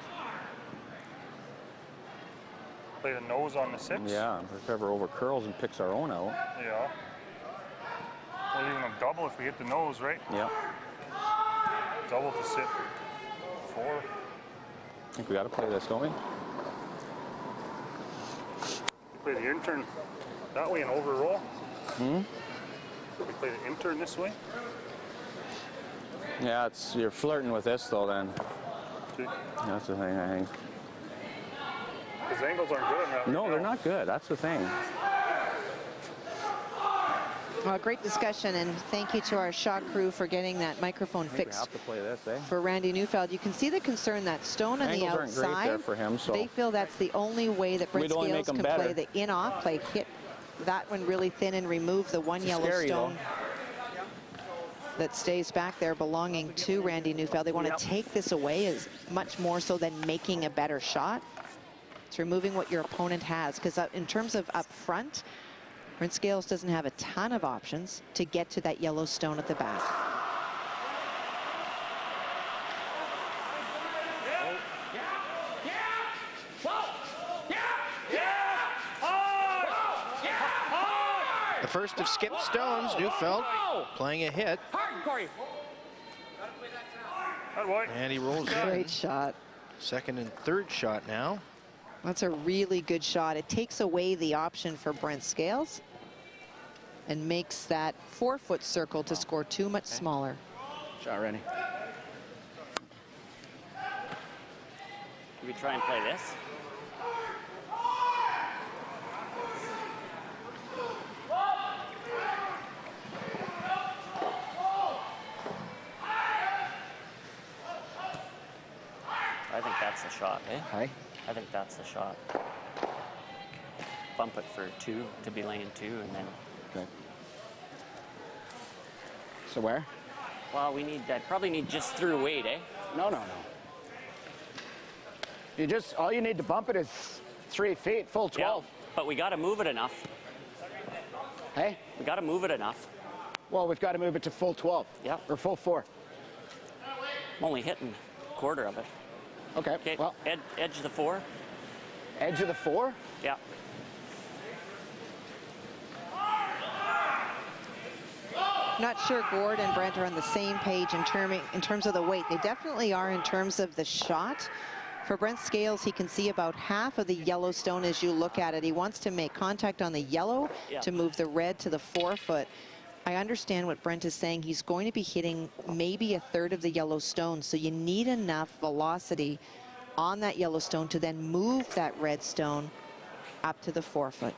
Play the nose on the 6? yeah, if ever over curls and picks our own out. Yeah. We'll even a double if we hit the nose, right? Yeah. Double to sit 4. I think we got to play this, don't we? Play the intern that way and overroll. We play the intern this way. Yeah, it's you're flirting with this though. Then See? that's the thing, I think. His angles aren't good enough. No, they're not good. That's the thing. Well, great discussion, and thank you to our shot crew for getting that microphone I think we fixed have to play this, eh? for Randy Neufeld. You can see the concern, that stone on the Angles aren't great outside. there for him, so They feel that's the only way that Brent We'd only Scales make can them play better. the in-off play, hit that one really thin and remove the one yellow scary, stone though. that stays back there belonging to Randy Neufeld. They want to take this away as much more so than making a better shot. It's removing what your opponent has, because in terms of up front, Brent Scales doesn't have a ton of options to get to that yellow stone at the back. The first of Skip Stones, Neufeld playing a hit. And he rolls in. Great shot. Second and third shot now. That's a really good shot. It takes away the option for Brent Scales and makes that 4-foot circle to score 2 much smaller. Shot ready. Can we try and play this? I think that's the shot, eh? Hi. I think that's the shot. Bump it for 2 to be laying 2, and then... Okay. So where? Well, we need that. Probably need just through weight, eh? No, no, no. You just, all you need to bump it is 3 feet, full 12. Yeah, but we got to move it enough. Hey? We got to move it enough. Well, we've got to move it to full 12. Yeah. Or full 4. I'm only hitting a quarter of it. Okay, Okay, well, edge of the 4. edge of the 4? Yeah. Not sure Gord and Brent are on the same page in terms of the weight. They definitely are in terms of the shot. For Brent Scales, he can see about half of the yellow stone as you look at it. He wants to make contact on the yellow to move the red to the 4-foot. I understand what Brent is saying. He's going to be hitting maybe a third of the yellow stone, so you need enough velocity on that yellow stone to then move that red stone up to the 4-foot.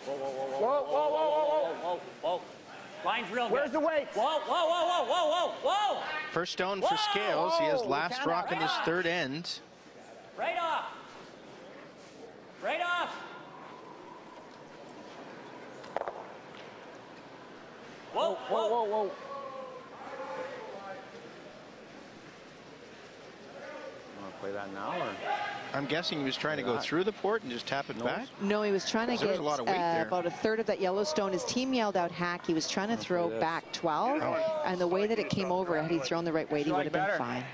Whoa, whoa, whoa, whoa, Whoa, whoa, whoa, whoa, whoa, whoa. Line's real good. Where's the weight? Whoa, whoa, whoa, whoa, whoa, whoa, whoa. First stone for Scales. He has Whoa, last rock in this third end. Right off. Right off. Whoa, Whoa, whoa, whoa. Play that now, or? I'm guessing he was trying to go through the port and just tap it back. No, he was trying to get a lot of weight there. about a third of that Yellowstone. His team yelled out hack. He was trying to throw back 12, and the way that it came over, had he thrown the right weight, he would have been fine.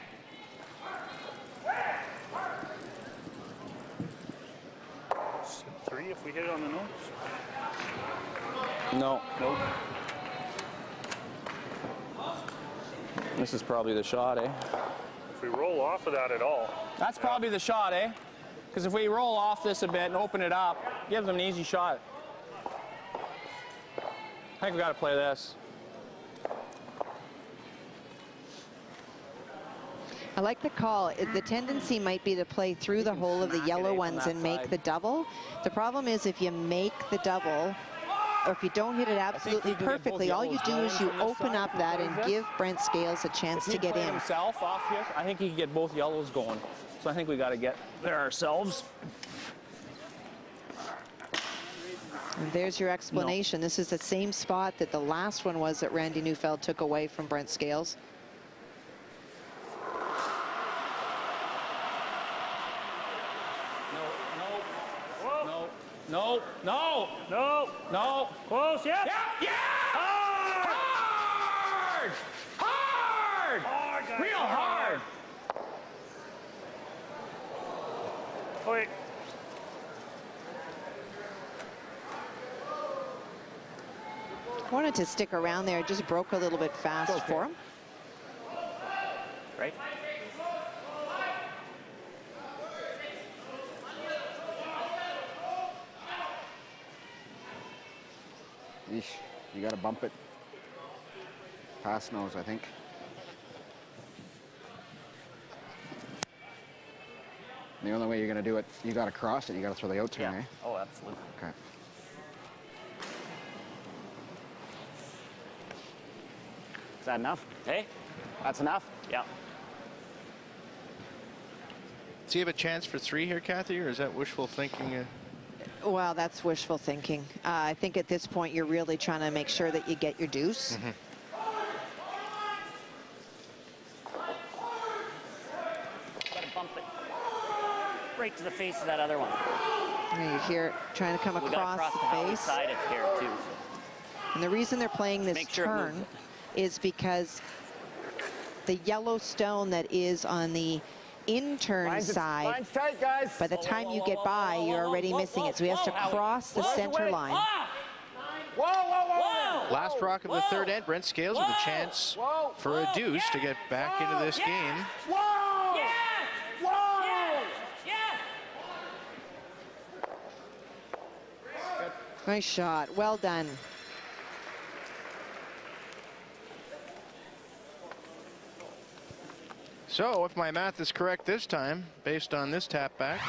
Three if we hit it on the nose. No. Nope. This is probably the shot, eh? If we roll off of that at all. That's probably the shot, eh? Because if we roll off this a bit and open it up, gives them an easy shot. I think we got to play this. I like the call. The tendency might be to play through the hole of the yellow ones and make the double. The problem is if you make the double, or if you don't hit it absolutely perfectly, all you do is you open up that and give Brent Scales a chance to get in. Himself off here, I think he can get both yellows going. So I think we got to get there ourselves. And there's your explanation. This is the same spot that the last one was that Randy Neufeld took away from Brent Scales. No, no, No. no. Close, yeah. Yeah! Hard! Hard! Hard, guys. Real hard! Wait. Wanted to stick around there, just broke a little bit fast for him. Right? Eesh, you got to bump it past nose, I think. And the only way you're going to do it, you got to cross it. You got to throw the out turn, eh? Oh, absolutely. Okay. Is that enough? Hey? That's enough? Yeah. Does he have a chance for 3 here, Kathy, or is that wishful thinking? Well, that's wishful thinking. I think at this point, you're really trying to make sure that you get your deuce. Gotta bump it right to the face of that other one. And you hear it trying to come across the face. Side it here too. And the reason they're playing this turn is because the yellow stone that is on the in-turn side, Line's tight, guys. by the time you get by, you're already missing it. So he has to cross the center line. Whoa, whoa, whoa. Last rock of the third end, Brent Scales with a chance for a deuce to get back into this game. Whoa! Yeah! Whoa! Yeah! Nice shot. Well done. So, if my math is correct this time, based on this tap back,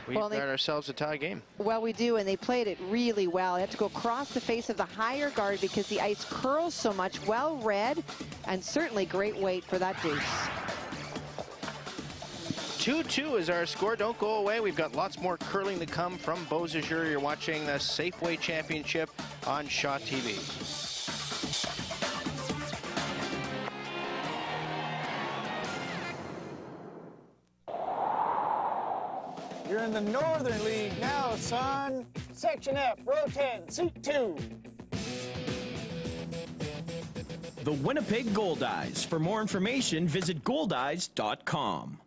we've got ourselves a tie game. Well, we do, and they played it really well. They had to go across the face of the higher guard because the ice curls so much. Well read, and certainly great weight for that deuce. 2-2 is our score. Don't go away. We've got lots more curling to come from Beausejour. You're watching the Safeway Championship on Shaw TV. You're in the Northern League now, son. Section F, row 10, seat 2. The Winnipeg Gold Eyes. For more information, visit goldeyes.com.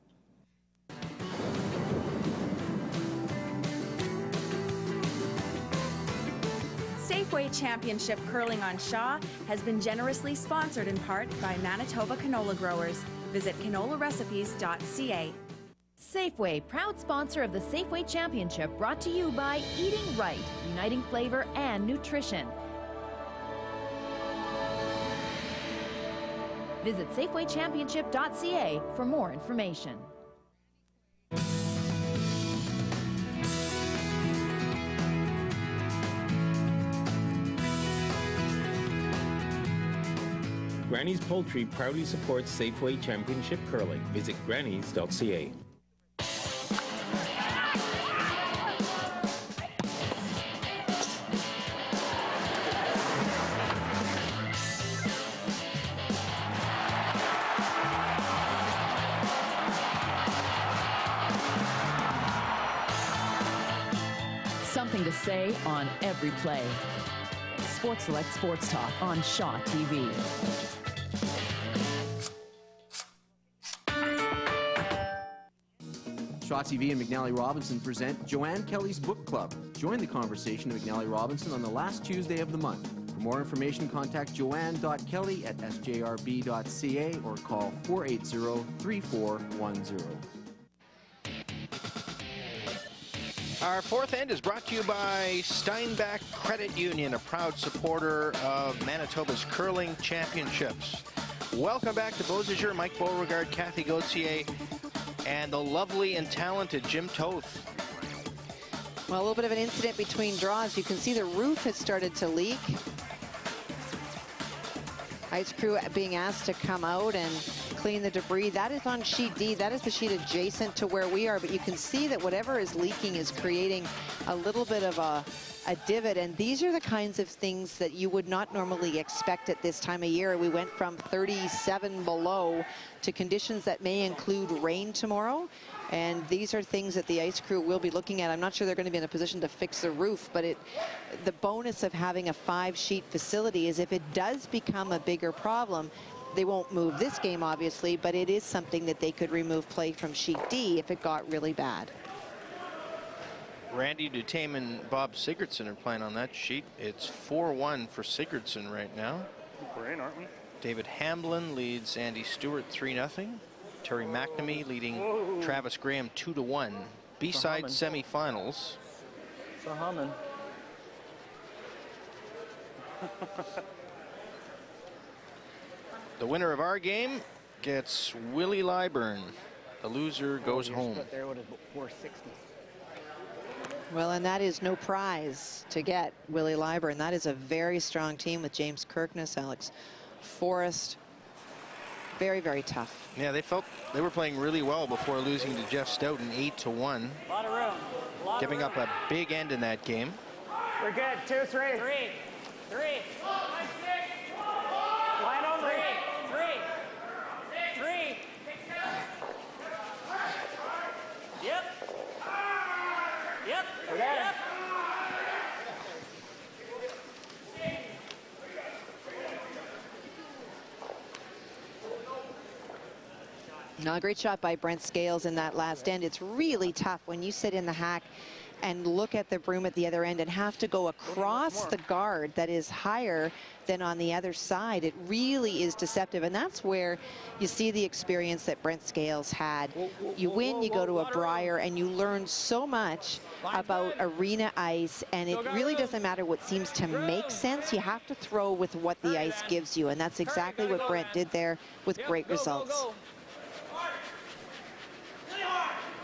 Safeway Championship Curling on Shaw has been generously sponsored in part by Manitoba canola growers. Visit canolarecipes.ca. Safeway, proud sponsor of the Safeway Championship, brought to you by Eating Right, uniting flavor and nutrition. Visit safewaychampionship.ca for more information. Granny's Poultry proudly supports Safeway Championship Curling. Visit grannys.ca. something to say on every play. Sports Select Sports Talk on Shaw TV. Shaw TV and McNally Robinson present Joanne Kelly's Book Club. Join the conversation of McNally Robinson on the last Tuesday of the month. For more information, contact joanne.kelly@sjrb.ca or call 480-3410. Our fourth end is brought to you by Steinbach Credit Union, a proud supporter of Manitoba's curling championships. Welcome back to Beausejour. Mike Beauregard, Kathy Gauthier, and the lovely and talented Jim Toth. Well, a little bit of an incident between draws. You can see the roof has started to leak. Ice crew being asked to come out and clean the debris. That is on sheet D. That is the sheet adjacent to where we are. But you can see that whatever is leaking is creating a little bit of a divot. And these are the kinds of things that you would not normally expect at this time of year. We went from 37 below to conditions that may include rain tomorrow. And these are things that the ice crew will be looking at. I'm not sure they're going to be in a position to fix the roof, but the bonus of having a 5-sheet facility is if it does become a bigger problem, they won't move this game, obviously, but it is something that they could remove play from sheet D if it got really bad. Randy Duthame and Bob Sigurdsson are playing on that sheet. It's 4-1 for Sigurdsson right now. We're in, aren't we? David Hamblin leads Andy Stewart 3-0. Terry McNamee leading Travis Graham 2-1. B-side semifinals. It's a humming. The winner of our game gets Willie Lyburn. The loser goes home. There would have been 460. Well, and that is no prize to get Willie Lyburn. That is a very strong team with James Kirkness, Alex Forrest. Very, very tough. Yeah, they felt they were playing really well before losing to Jeff Stoughton 8-1. A lot of room. Giving up a big end in that game. We're good. 2, 3. 3. Line over. 3. Yep. We're there. Yep. Now, a great shot by Brent Scales in that last end. It's really tough when you sit in the hack and look at the broom at the other end and have to go across the guard that is higher than on the other side. It really is deceptive, and that's where you see the experience that Brent Scales had. You win, you go to a Brier, and you learn so much about arena ice, and it really doesn't matter what seems to make sense. You have to throw with what the ice gives you, and that's exactly what Brent did there with great results.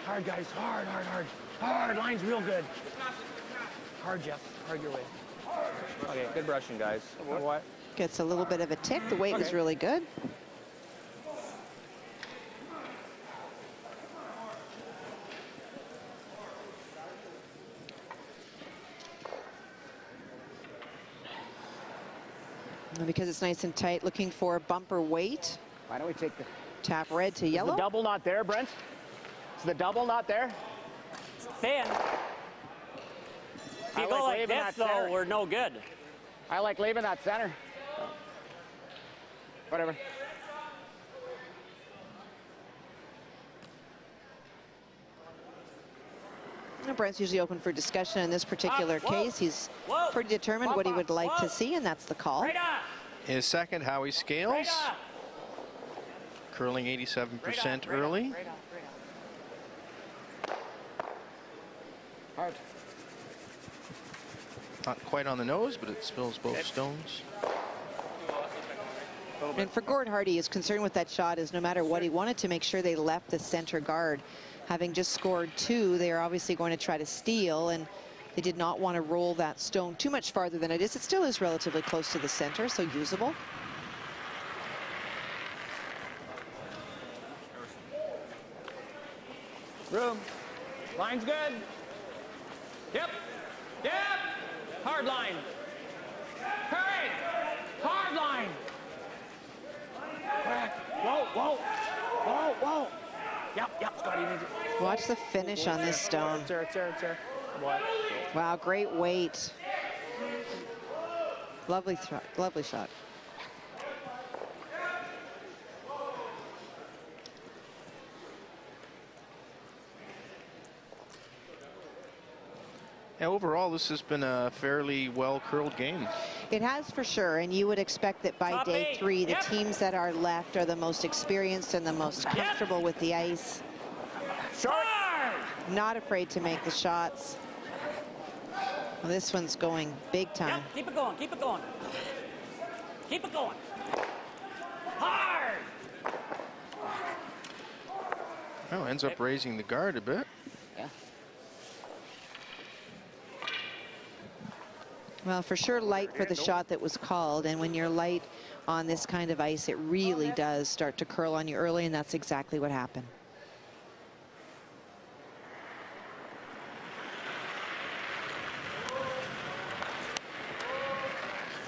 Hard, guys. Hard. Hard. Line's real good. Hard, Jeff. Hard your way. Okay, good brushing, guys. What? Gets a little bit of a tick. The weight was really good. And because it's nice and tight, looking for bumper weight. Why don't we take the tap red to yellow? Is the double not there, Brent? Is the double not there? It's thin. If you go like this, though, we're no good. I like leaving that center. Whatever. Brent's usually open for discussion in this particular case. He's pretty determined what he would like to see, and that's the call. His second, Howie Scales. Curling 87% early. Hard. Not quite on the nose, but it spills both stones. And for Gord Hardy, his concern with that shot is no matter what, he wanted to make sure they left the center guard. Having just scored 2, they are obviously going to try to steal, and they did not want to roll that stone too much farther than it is. It still is relatively close to the center, so usable. Room. Line's good. Yep. Hard line. Hurry. Hard line. Crack. Whoa. Yep, Scotty. Watch the finish on this stone. It's there. Wow, great weight. Lovely shot. Yeah, overall, this has been a fairly well-curled game. It has for sure, and you would expect that by day 3, the teams that are left are the most experienced and the most comfortable with the ice. Not afraid to make the shots. Well, this one's going big time. Keep it going, keep it going. Keep it going. Hard! Oh, ends up raising the guard a bit. Yeah. Well, for sure light for the shot that was called, and when you're light on this kind of ice, it really does start to curl on you early, and that's exactly what happened.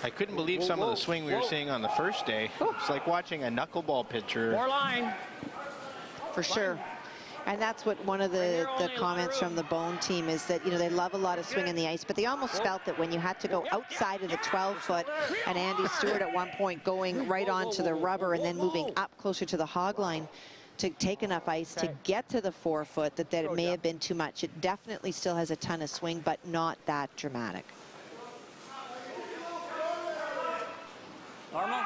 I couldn't believe some of the swing we were seeing on the first day. It's like watching a knuckleball pitcher. More line. For sure. And that's what one of the comments from the Bone team is, that, you know, they love a lot of swing in the ice, but they almost felt that when you had to go outside of the 12-foot, and Andy Stewart at one point going right onto the rubber and then moving up closer to the hog line to take enough ice to get to the 4-foot, that it may have been too much. It definitely still has a ton of swing, but not that dramatic. Normal.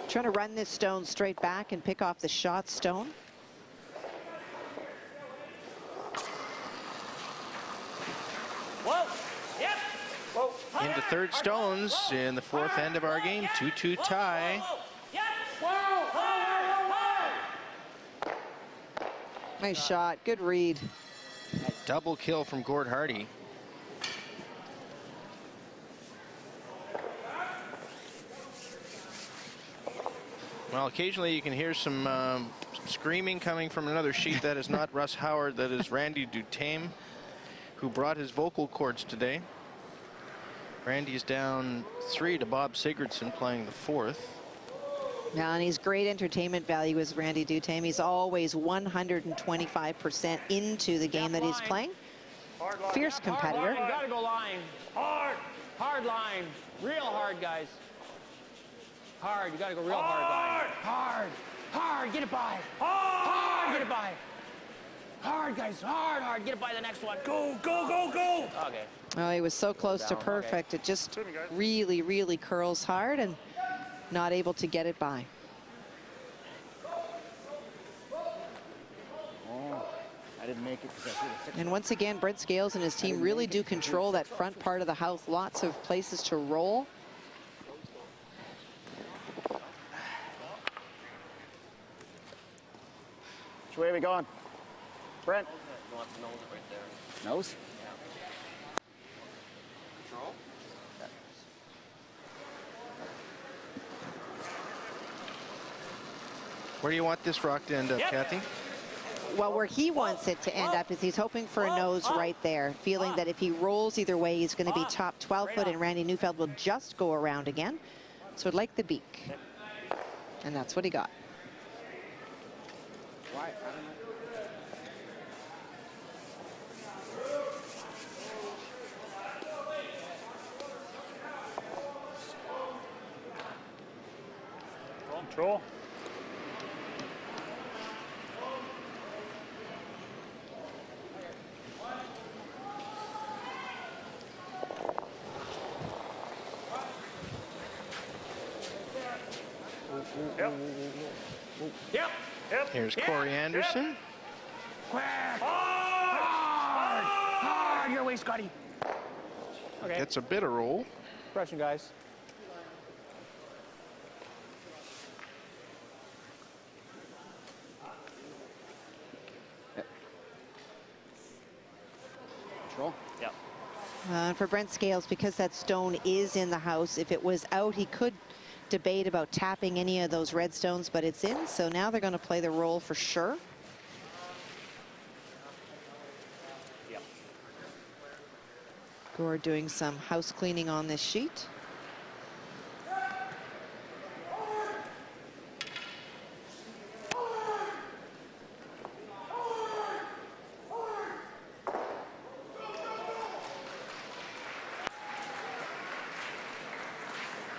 Trying to run this Stone straight back and pick off the shot, Stone. Whoa! Yep! Whoa! Into third Stones in the 4th end of our game. 2-2 tie. Yep! Whoa! Nice shot. Good read. Double kill from Gord Hardy. Well, occasionally you can hear some screaming coming from another sheet. That is not Russ Howard. That is Randy Duthame, who brought his vocal cords today. Randy's down 3 to Bob Sigurdsson, playing the 4th. Now, and he's great entertainment value is Randy Duthame. He's always 125% into the game that he's playing. Fierce competitor. You gotta go line. Hard. Hard line. Real hard, guys. Hard. You gotta go real hard line. Hard. Hard. Get it by. Hard. Get it by. Hard, guys. Hard, hard. Get it by the next one. Go, go, go, go. Okay. Oh, he was so close to perfect. It just really, really curls hard and not able to get it by. Oh, I didn't make it because I should have. And once again, Brent Scales and his team really do control that front part of the house. Lots of places to roll. Which way are we going? Brent? Nose? Control? Where do you want this rock to end up, Kathy? Well, where he wants it to end up is he's hoping for a nose right there, feeling that if he rolls either way, he's going to be top 12-foot, and Randy Neufeld will just go around again. So I'd like the beak. And that's what he got. Why? I don't know. Control. Yep. Yep. Yep. Here's Corey Anderson. Quick. Hard. Hard. Your way, Scotty. Okay. Gets a bit of roll. Pressure, guys. Control? Yep. For Brent Scales, because that Stone is in the house, if it was out, he could debate about tapping any of those red stones, but it's in, so now they're going to play the roll for sure. Yep. Gore doing some house cleaning on this sheet.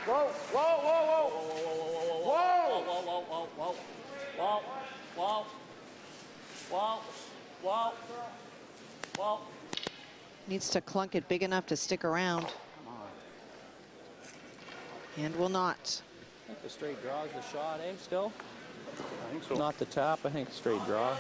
Whoa, whoa, whoa, whoa, whoa, whoa, whoa, whoa, whoa, whoa, whoa, whoa, whoa, whoa. Needs to clunk it big enough to stick around. And will not. I think the straight draw is the shot, eh, still? I think so. Not the tap, I think straight draw.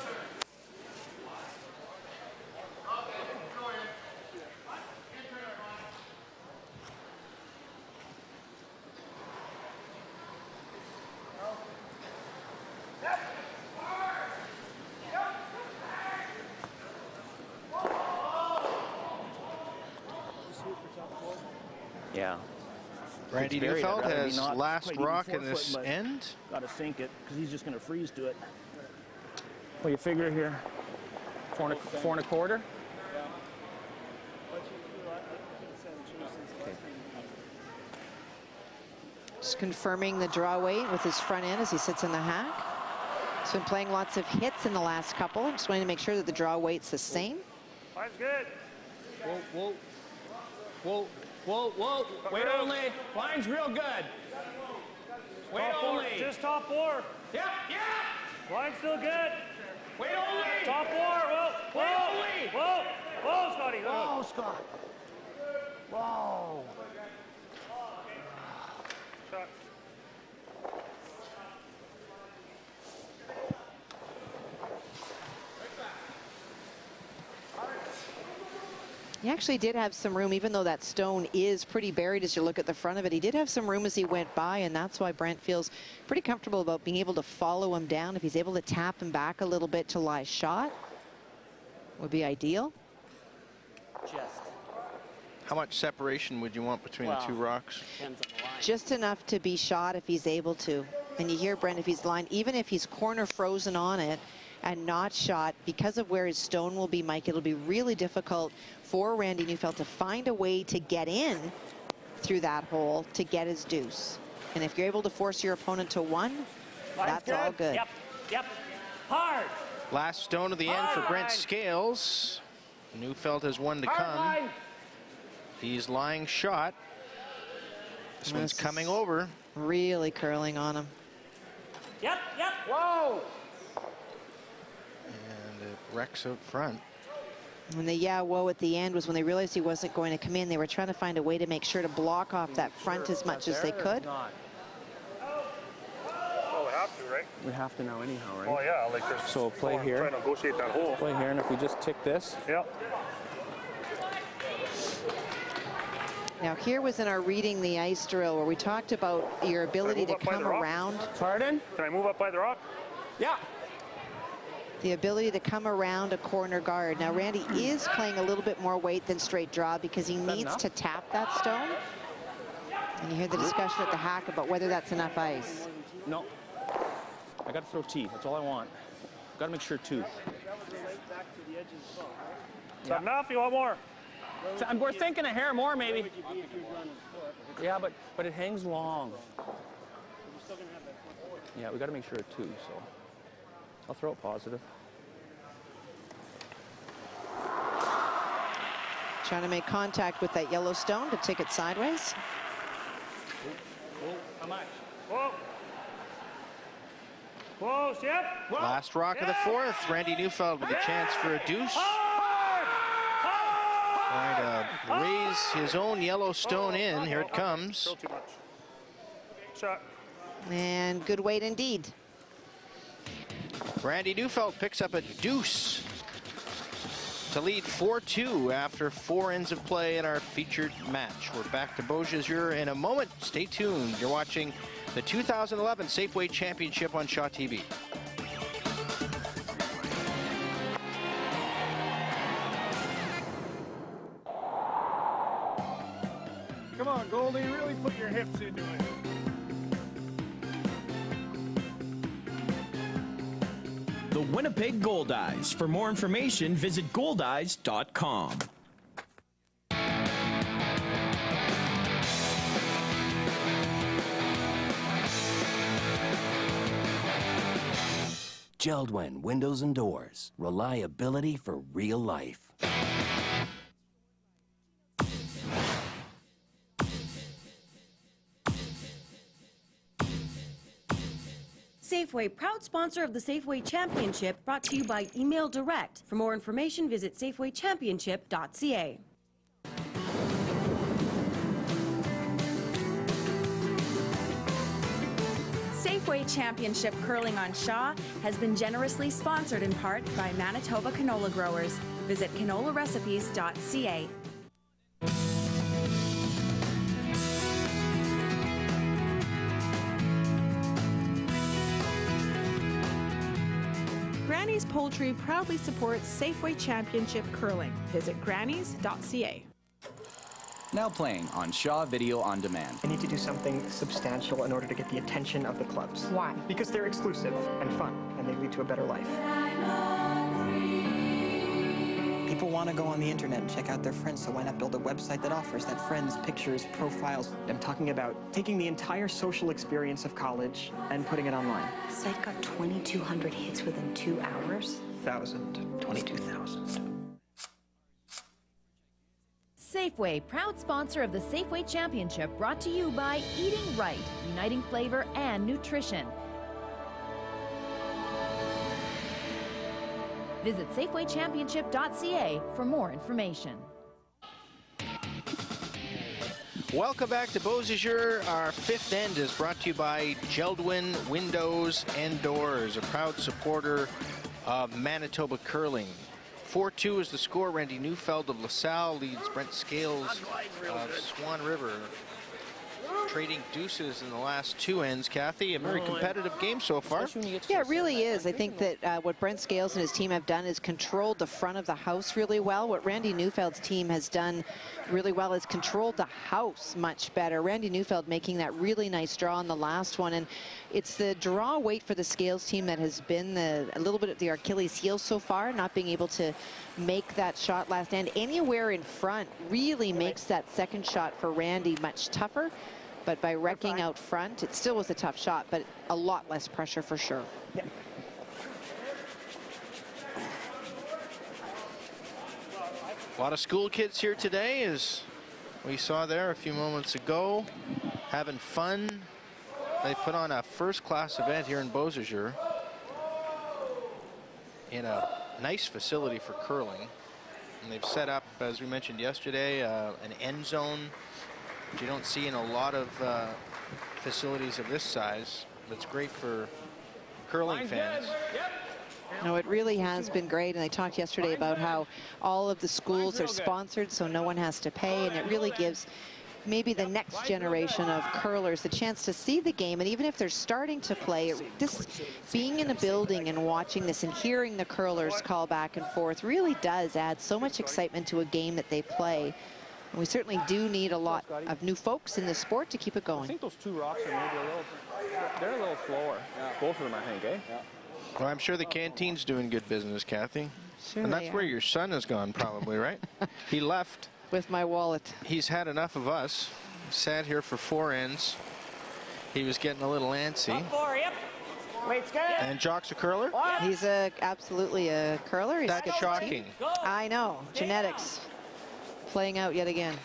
Yeah. Randy Neufeld has last rock in this end. Got to sink it because he's just going to freeze to it. What do you figure here? 4 and a quarter? Just confirming the draw weight with his front end as he sits in the hack. He's been playing lots of hits in the last couple. Just wanting to make sure that the draw weight's the same. Line's good. Whoa, whoa. Whoa, whoa, whoa. Wait only. Line's real good. Wait Top only. four. Just top 4. Yeah, yeah. Line's still good. Wait only. Top 4. Whoa, whoa. Wait only. Whoa, whoa, Scotty. Whoa, Scott. Whoa. Shot. He actually did have some room, even though that stone is pretty buried as you look at the front of it. He did have some room as he went by, and that's why Brent feels pretty comfortable about being able to follow him down. If he's able to tap him back a little bit to lie shot, would be ideal. Just. How much separation would you want between the two rocks? Depends on the line. Just enough to be shot if he's able to. And you hear Brent, if he's lined, even if he's corner frozen on it and not shot, because of where his stone will be, Mike, it'll be really difficult for Randy Neufeld to find a way to get in through that hole to get his deuce. And if you're able to force your opponent to 1, that's all good. Yep, yep. Hard. Last stone of the end for Brent Scales. Neufeld has 1 to come. Line. He's lying shot. This one's coming over. Really curling on him. Yep, yep. Whoa. And it wrecks out front. And the whoa at the end was when they realized he wasn't going to come in. They were trying to find a way to make sure to block off that front as much as they could. Oh, we have to, right? We have to now anyhow, right? Oh, yeah. Like this. So play here. Trying to negotiate that hole. Play here, and if we just tick this. Yep. Now here was in our reading the ice drill where we talked about your ability to come around. Pardon? Can I move up by the rock? Yeah. The ability to come around a corner guard. Now Randy is playing a little bit more weight than straight draw because he needs to tap that stone. And you hear the discussion at the hack about whether that's enough ice. No. I got to throw T. That's all I want. Got to make sure 2. Is that enough? You want more? So, we're thinking a hair more, maybe. Yeah, but it hangs long. Yeah, we got to make sure 2, so I'll throw it positive. Trying to make contact with that yellow stone to take it sideways. How much? Whoa. Whoa, yep. Last rock of the 4th. Randy Neufeld with a chance for a deuce. Trying to raise his own yellow stone in. Here it comes. Still too much. Shot. And good weight indeed. Randy Neufeld picks up a deuce to lead 4-2 after 4 ends of play in our featured match. We're back to Beaujeu in a moment. Stay tuned. You're watching the 2011 Safeway Championship on Shaw TV. Come on, Goldie, really put your hips into it. Winnipeg Goldeyes. For more information, visit goldeyes.com. Geldwin Windows and Doors. Reliability for real life. Safeway, proud sponsor of the Safeway Championship, brought to you by Email Direct. For more information, visit safewaychampionship.ca. Safeway Championship Curling on Shaw has been generously sponsored in part by Manitoba canola growers. Visit canolarecipes.ca. Granny's Poultry proudly supports Safeway Championship Curling. Visit grannies.ca. Now playing on Shaw Video On Demand. I need to do something substantial in order to get the attention of the clubs. Why? Because they're exclusive and fun, and they lead to a better life. People want to go on the internet and check out their friends, so why not build a website that offers that friends, pictures, profiles? I'm talking about taking the entire social experience of college and putting it online. The site got 2,200 hits within 2 hours. 22,000. Safeway, proud sponsor of the Safeway Championship, brought to you by Eating Right, uniting flavor and nutrition. Visit safewaychampionship.ca for more information. Welcome back to Beausejour. Our fifth end is brought to you by Geldwin Windows and Doors, a proud supporter of Manitoba Curling. 4-2 is the score. Randy Neufeld of LaSalle leads Brent Scales of Swan River. Trading deuces in the last two ends. Kathy, a very competitive game so far. Yeah, it really is. I think that what Brent Scales and his team have done is controlled the front of the house really well. What Randy Neufeld's team has done really well is controlled the house much better. Randy Neufeld making that really nice draw on the last one, and it's the draw weight for the Scales team that has been a little bit of the Achilles heel so far, not being able to make that shot last end. Anywhere in front really makes that second shot for Randy much tougher. But by wrecking out front, it still was a tough shot, but a lot less pressure for sure. Yep. A lot of school kids here today, as we saw there a few moments ago, having fun. They put on a first-class event here in Beausejour in a nice facility for curling. And they've set up, as we mentioned yesterday, an end zone, which you don't see in a lot of facilities of this size. That's great for curling fans. No, it really has been great, and I talked yesterday about how all of the schools are sponsored, so no one has to pay, and it really gives maybe the next generation of curlers the chance to see the game, and even if they're starting to play, this being in a building and watching this and hearing the curlers call back and forth really does add so much excitement to a game that they play. And we certainly do need a lot of new folks in the sport to keep it going. I think those two rocks are maybe they're a little slower. Yeah. Both of them, I think, eh? Yeah. Well, I'm sure the canteen's doing good business, Kathy. Sure, and that's where your son has gone probably, right? He left. With my wallet. He's had enough of us. Sat here for 4 ends. He was getting a little antsy. Yep. Wait's good. And Jock's a curler? He's absolutely a curler. He's That's shocking. I know. Genetics. Playing out yet again.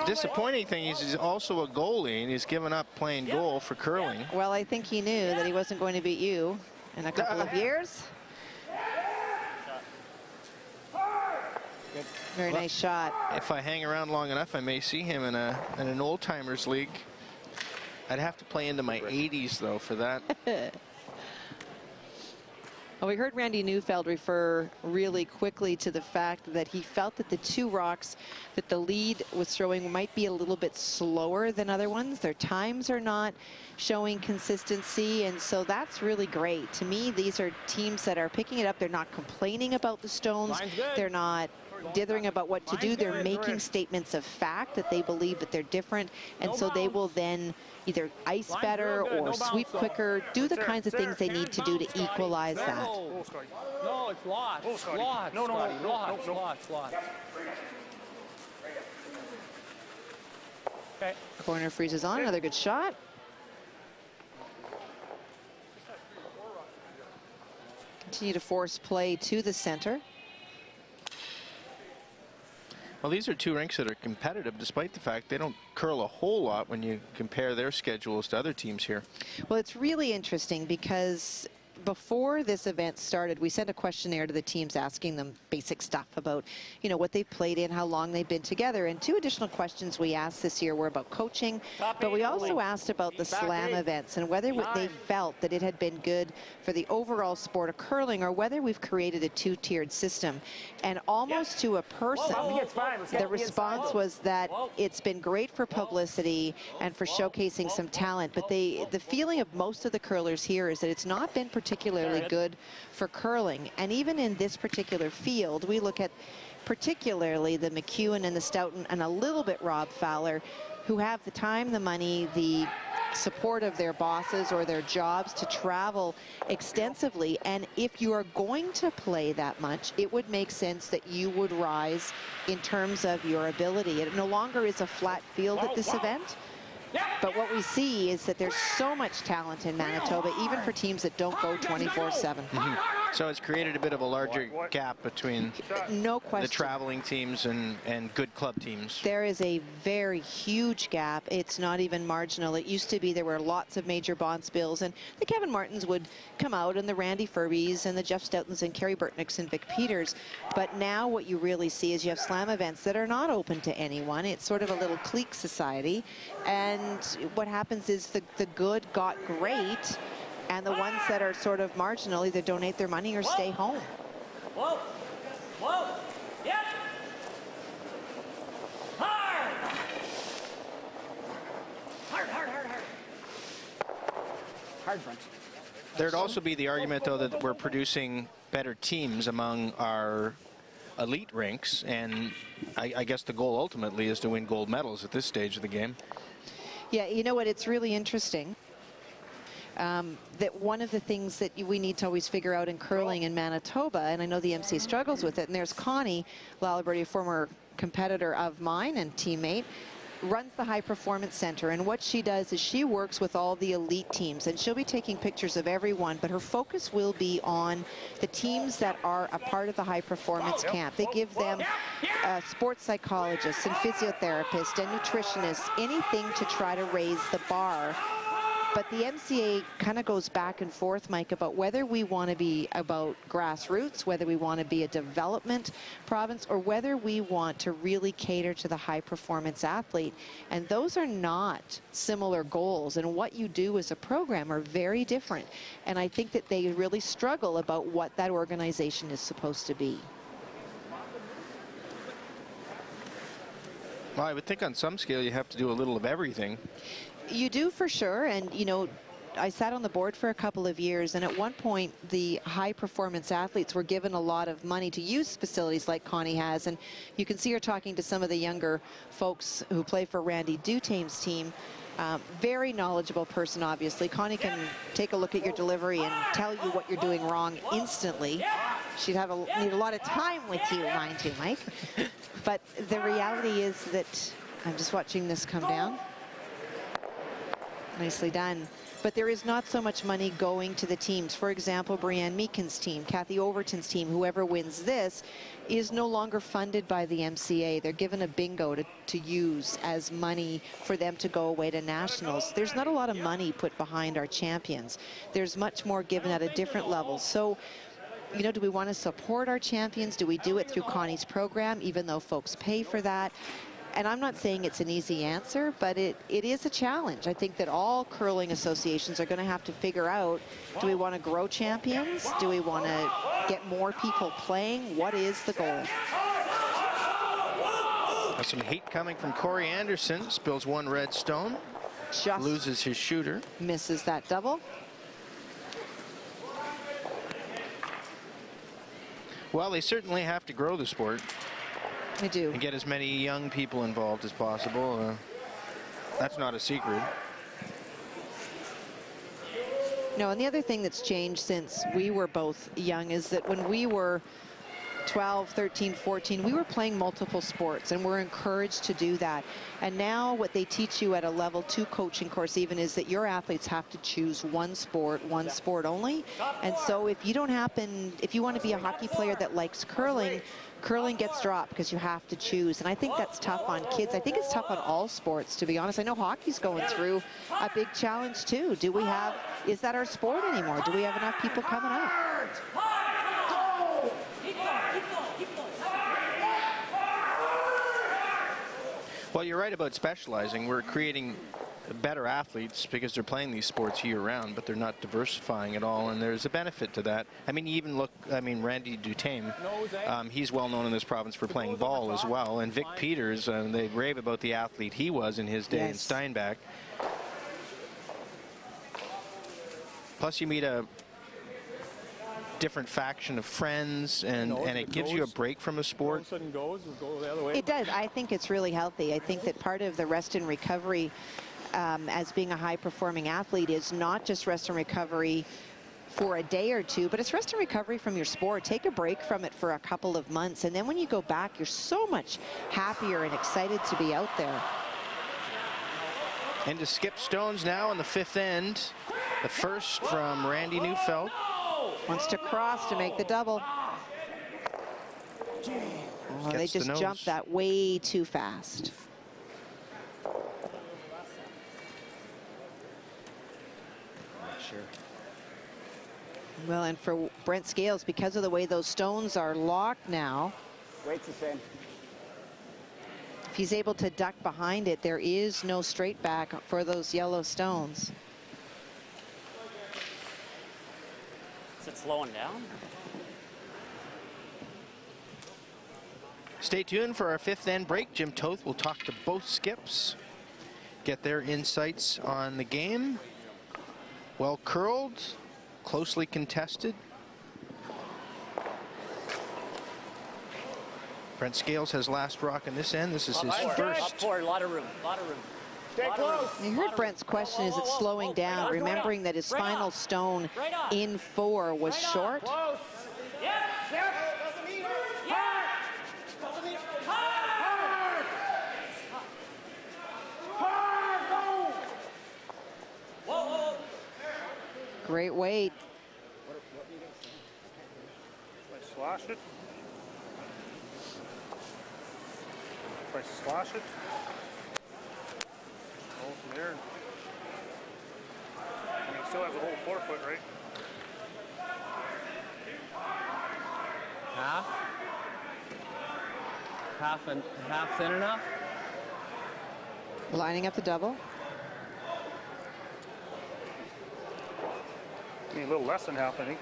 Disappointing thing is he's also a goalie, and he's given up playing goal for curling. Well, I think he knew that he wasn't going to beat you in a couple of years. Very nice shot. If I hang around long enough, I may see him in an old-timers league. I'd have to play into my 80s, though, for that. Well, we heard Randy Neufeld refer really quickly to the fact that he felt that the two rocks that the lead was throwing might be a little bit slower than other ones. Their times are not showing consistency, and so that's really great. To me, these are teams that are picking it up. They're not complaining about the stones. They're not dithering about what to do. They're making statements of fact that they believe that they're different, and so they will then either ice better or sweep quicker, do the kinds of things they need to do to equalize that. No, it's lots. Lots, Scotty. Lots. Okay. Corner freezes on, another good shot. Continue to force play to the center. Well, these are two rinks that are competitive, despite the fact they don't curl a whole lot when you compare their schedules to other teams here. Well, it's really interesting because before this event started, we sent a questionnaire to the teams asking them basic stuff about, you know, what they've played in, how long they've been together. And 2 additional questions we asked this year were about coaching, but we also asked about the slam events and whether they felt that it had been good for the overall sport of curling or whether we've created a 2-tiered system. And almost to a person, the response was that it's been great for publicity and for showcasing some talent, but the feeling of most of the curlers here is that it's not been particularly good for curling. And even in this particular field, we look at particularly the McEwen and the Stoughton and a little bit Rob Fowler, who have the time, the money, the support of their bosses or their jobs to travel extensively. And if you are going to play that much, it would make sense that you would rise in terms of your ability. It no longer is a flat field at this event. But what we see is that there's so much talent in Manitoba, even for teams that don't go 24/7. So it's created a bit of a larger gap between no question, the traveling teams and good club teams. There is a very huge gap. It's not even marginal. It used to be there were lots of major bonspiels, and the Kevin Martins would come out, and the Randy Furbys, and the Jeff Stoutons, and Kerry Burtnicks, and Vic Peters. But now what you really see is you have slam events that are not open to anyone. It's sort of a little clique society, and what happens is the good got great, and the ones that are sort of marginal either donate their money or stay home. Whoa! Yep! Hard! Hard front. There'd also be the argument, though, that we're producing better teams among our elite rinks, and I guess the goal ultimately is to win gold medals at this stage of the game. Yeah, you know what, it's really interesting that one of the things that we need to always figure out in curling in Manitoba, and I know the MC struggles with it, and there's Connie Laliberte, a former competitor of mine and teammate, runs the High Performance Center, and what she does is she works with all the elite teams, and she'll be taking pictures of everyone, but her focus will be on the teams that are a part of the High Performance camp. They give them sports psychologists and physiotherapists and nutritionists, anything to try to raise the bar. But the MCA kind of goes back and forth, Mike, about whether we want to be about grassroots, whether we want to be a development province, or whether we want to really cater to the high-performance athlete. And those are not similar goals. And what you do as a program are very different. And I think that they really struggle about what that organization is supposed to be. Well, I would think on some scale you have to do a little of everything. You do, for sure. And, you know, I sat on the board for a couple of years, and at one point the high performance athletes were given a lot of money to use facilities like Connie has, and you can see her talking to some of the younger folks who play for Randy Dutame's team. Very knowledgeable person, obviously. Connie can take a look at your delivery and tell you what you're doing wrong instantly. She'd have need a lot of time with you, mind you, Mike. But the reality is that I'm just watching this come down. Nicely done. But there is not so much money going to the teams. For example, Brianne Meekin's team, Kathy Overton's team, whoever wins this, is no longer funded by the MCA. They're given a bingo to use as money for them to go away to nationals. There's not a lot of money put behind our champions. There's much more given at a different level. So, you know, do we want to support our champions? Do we do it through Connie's program, even though folks pay for that? And I'm not saying it's an easy answer, but it is a challenge. I think that all curling associations are going to have to figure out, do we want to grow champions? Do we want to get more people playing? What is the goal? There's some heat coming from Corey Anderson. Spills one red stone. Just loses his shooter. Misses that double. Well, they certainly have to grow the sport. I do. And get as many young people involved as possible. That's not a secret. No, and the other thing that's changed since we were both young is that when we were 12, 13, 14, we were playing multiple sports, and we're encouraged to do that. And now what they teach you at a level 2 coaching course even is that your athletes have to choose one sport only. And so if you don't happen, if you want to be a hockey player that likes curling, curling gets dropped because you have to choose. And I think that's tough on kids. I think it's tough on all sports, to be honest. I know hockey's going through a big challenge too. Do we have, is that our sport anymore? Do we have enough people coming up? Well, you're right about specializing. We're creating better athletes because they're playing these sports year-round, but they're not diversifying at all, and there's a benefit to that. I mean, even look, I mean, Randy Dutain, he's well known in this province for playing ball as well, and Vic Peters, they rave about the athlete he was in his day in Steinbach. Plus, you meet a different faction of friends, and it gives you a break from a sport. It does. I think it's really healthy. I think that part of the rest and recovery as being a high-performing athlete is not just rest and recovery for a day or two, but it's rest and recovery from your sport. Take a break from it for a couple of months, and then when you go back, you're so much happier and excited to be out there. Into Skip Stones now in the 5th end. The first from Randy Neufeld. Wants to cross to make the double. Oh, they just jumped that way too fast. Sure. Well, and for Brent Scales, because of the way those stones are locked now, Weight's the same. if he's able to duck behind it, there is no straight back for those yellow stones. Is it slowing down? Stay tuned for our 5th end break. Jim Toth will talk to both skips, get their insights on the game. Well curled, closely contested. Brent Scales has last rock in this end. This is his first. Up forward, a lot of room, Stay close. You heard Brent's question, is it slowing down? Remembering that his final stone in 4 was short. Close. Yep. Yep. Great weight. If I slash it. If I slash it. Go from there. I mean, it still has a whole 4 foot, right? Half thin enough? Lining up the double. I mean, a little less than half, I think.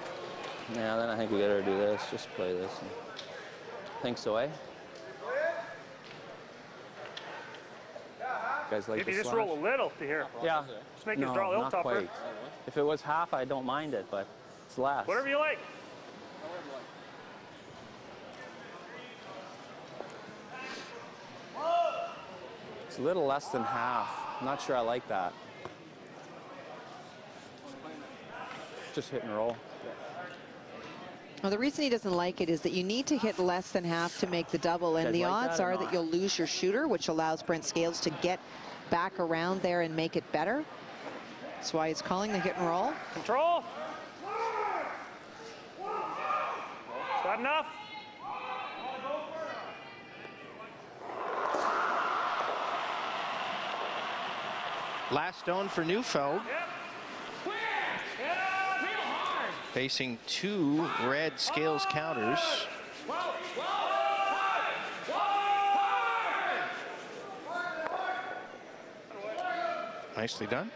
Yeah, then I think we gotta do this. Just play this. Think so, eh? You guys like Maybe the just slash? roll a little to here. Yeah. Just make it draw a little not tougher. quite. If it was half, I don't mind it, but it's less. Whatever you like. It's a little less than half. I'm not sure I like that. Just hit and roll. Well, the reason he doesn't like it is that you need to hit less than half to make the double, and Guys the like odds that or are that not? you'll lose your shooter, which allows Brent Scales to get back around there and make it better. That's why he's calling the hit and roll. Control. Is that enough? Last stone for Neufeld. Facing 2 red Scales counters. Nicely done.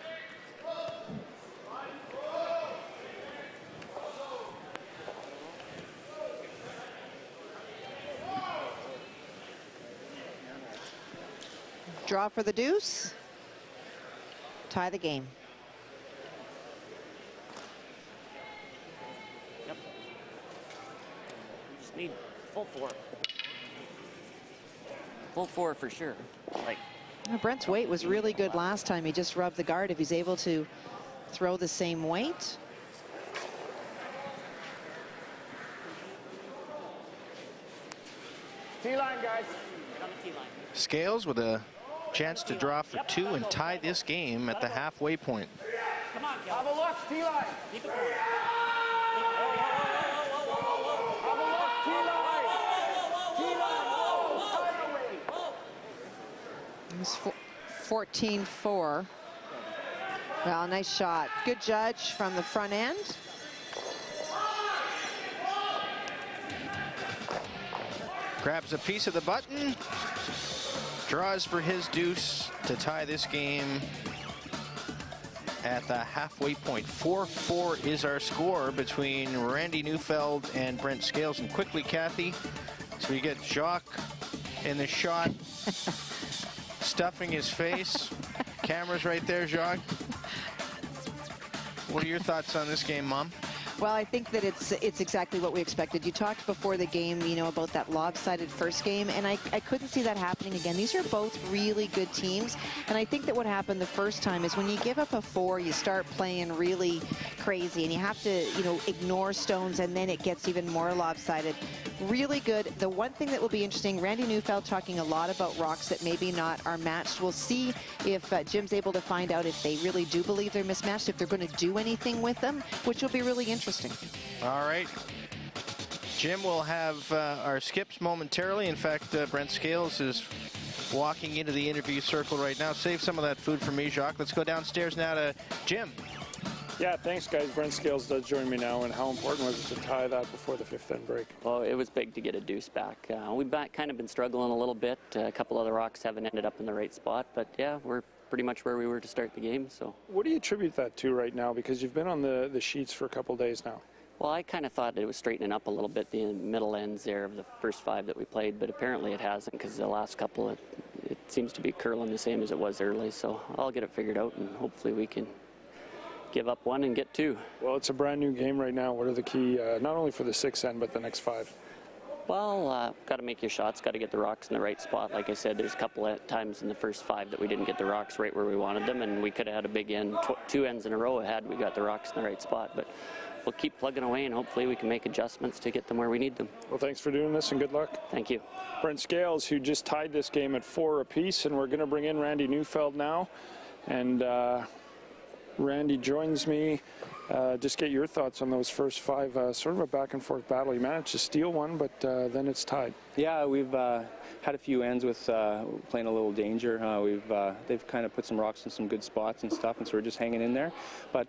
Draw for the deuce. Tie the game. Just need full 4. full 4 for sure. Like, Brent's weight was really good last time. He just rubbed the guard. If he's able to throw the same weight. T-line, guys. Scales with a chance to draw for 2 and tie this game at the halfway point. Come on, Have a look, T-line. Keep it going. Have a look, T-line. T-line. It's 14-4. Well, nice shot. Good judge from the front end. Grabs a piece of the button. Draws for his deuce to tie this game at the halfway point. 4-4 is our score between Randy Neufeld and Brent Scales. And quickly, Kathy, so we get Jacques in the shot, stuffing his face. Camera's right there, Jacques. What are your thoughts on this game, Mom? Well, I think that it's exactly what we expected. You talked before the game, you know, about that lopsided first game, and I couldn't see that happening again. These are both really good teams, and I think that what happened the first time is when you give up a 4, you start playing really crazy, and you have to, you know, ignore stones, and then it gets even more lopsided. Really good. The one thing that will be interesting, Randy Neufeld talking a lot about rocks that maybe not are matched. We'll see if Jim's able to find out if they really do believe they're mismatched, if they're going to do anything with them, which will be really interesting. All right. Jim will have our skips momentarily. In fact, Brent Scales is walking into the interview circle right now. Save some of that food for me, Jacques. Let's go downstairs now to Jim. Yeah, thanks, guys. Brent Scales does join me now. And how important was it to tie that before the 5th end break? well, it was big to get a deuce back. We've kind of been struggling a little bit. A couple other rocks haven't ended up in the right spot. But, yeah, we're pretty much where we were to start the game. So, what do you attribute that to right now? Because you've been on the sheets for a couple days now. well, I kind of thought it was straightening up a little bit, the middle ends there of the first 5 that we played. But apparently it hasn't, because the last couple, it seems to be curling the same as it was early. So I'll get it figured out, and hopefully we can give up 1 and get 2. Well, it's a brand new game right now. What are the key, not only for the 6th end, but the next 5? Well, got to make your shots, got to get the rocks in the right spot. Like I said, there's a couple of times in the first 5 that we didn't get the rocks right where we wanted them, and we could have had a big end, 2 ends in a row had we got the rocks in the right spot. But we'll keep plugging away, and hopefully we can make adjustments to get them where we need them. Well, thanks for doing this, and good luck. Thank you. Brent Scales, who just tied this game at 4 apiece, and we're going to bring in Randy Neufeld now. And Randy joins me. Just get your thoughts on those first 5, sort of a back-and-forth battle. You managed to steal one, but then it's tied. Yeah, we've had a few ends with playing a little danger. They've kind of put some rocks in some good spots and stuff, and so we're just hanging in there. But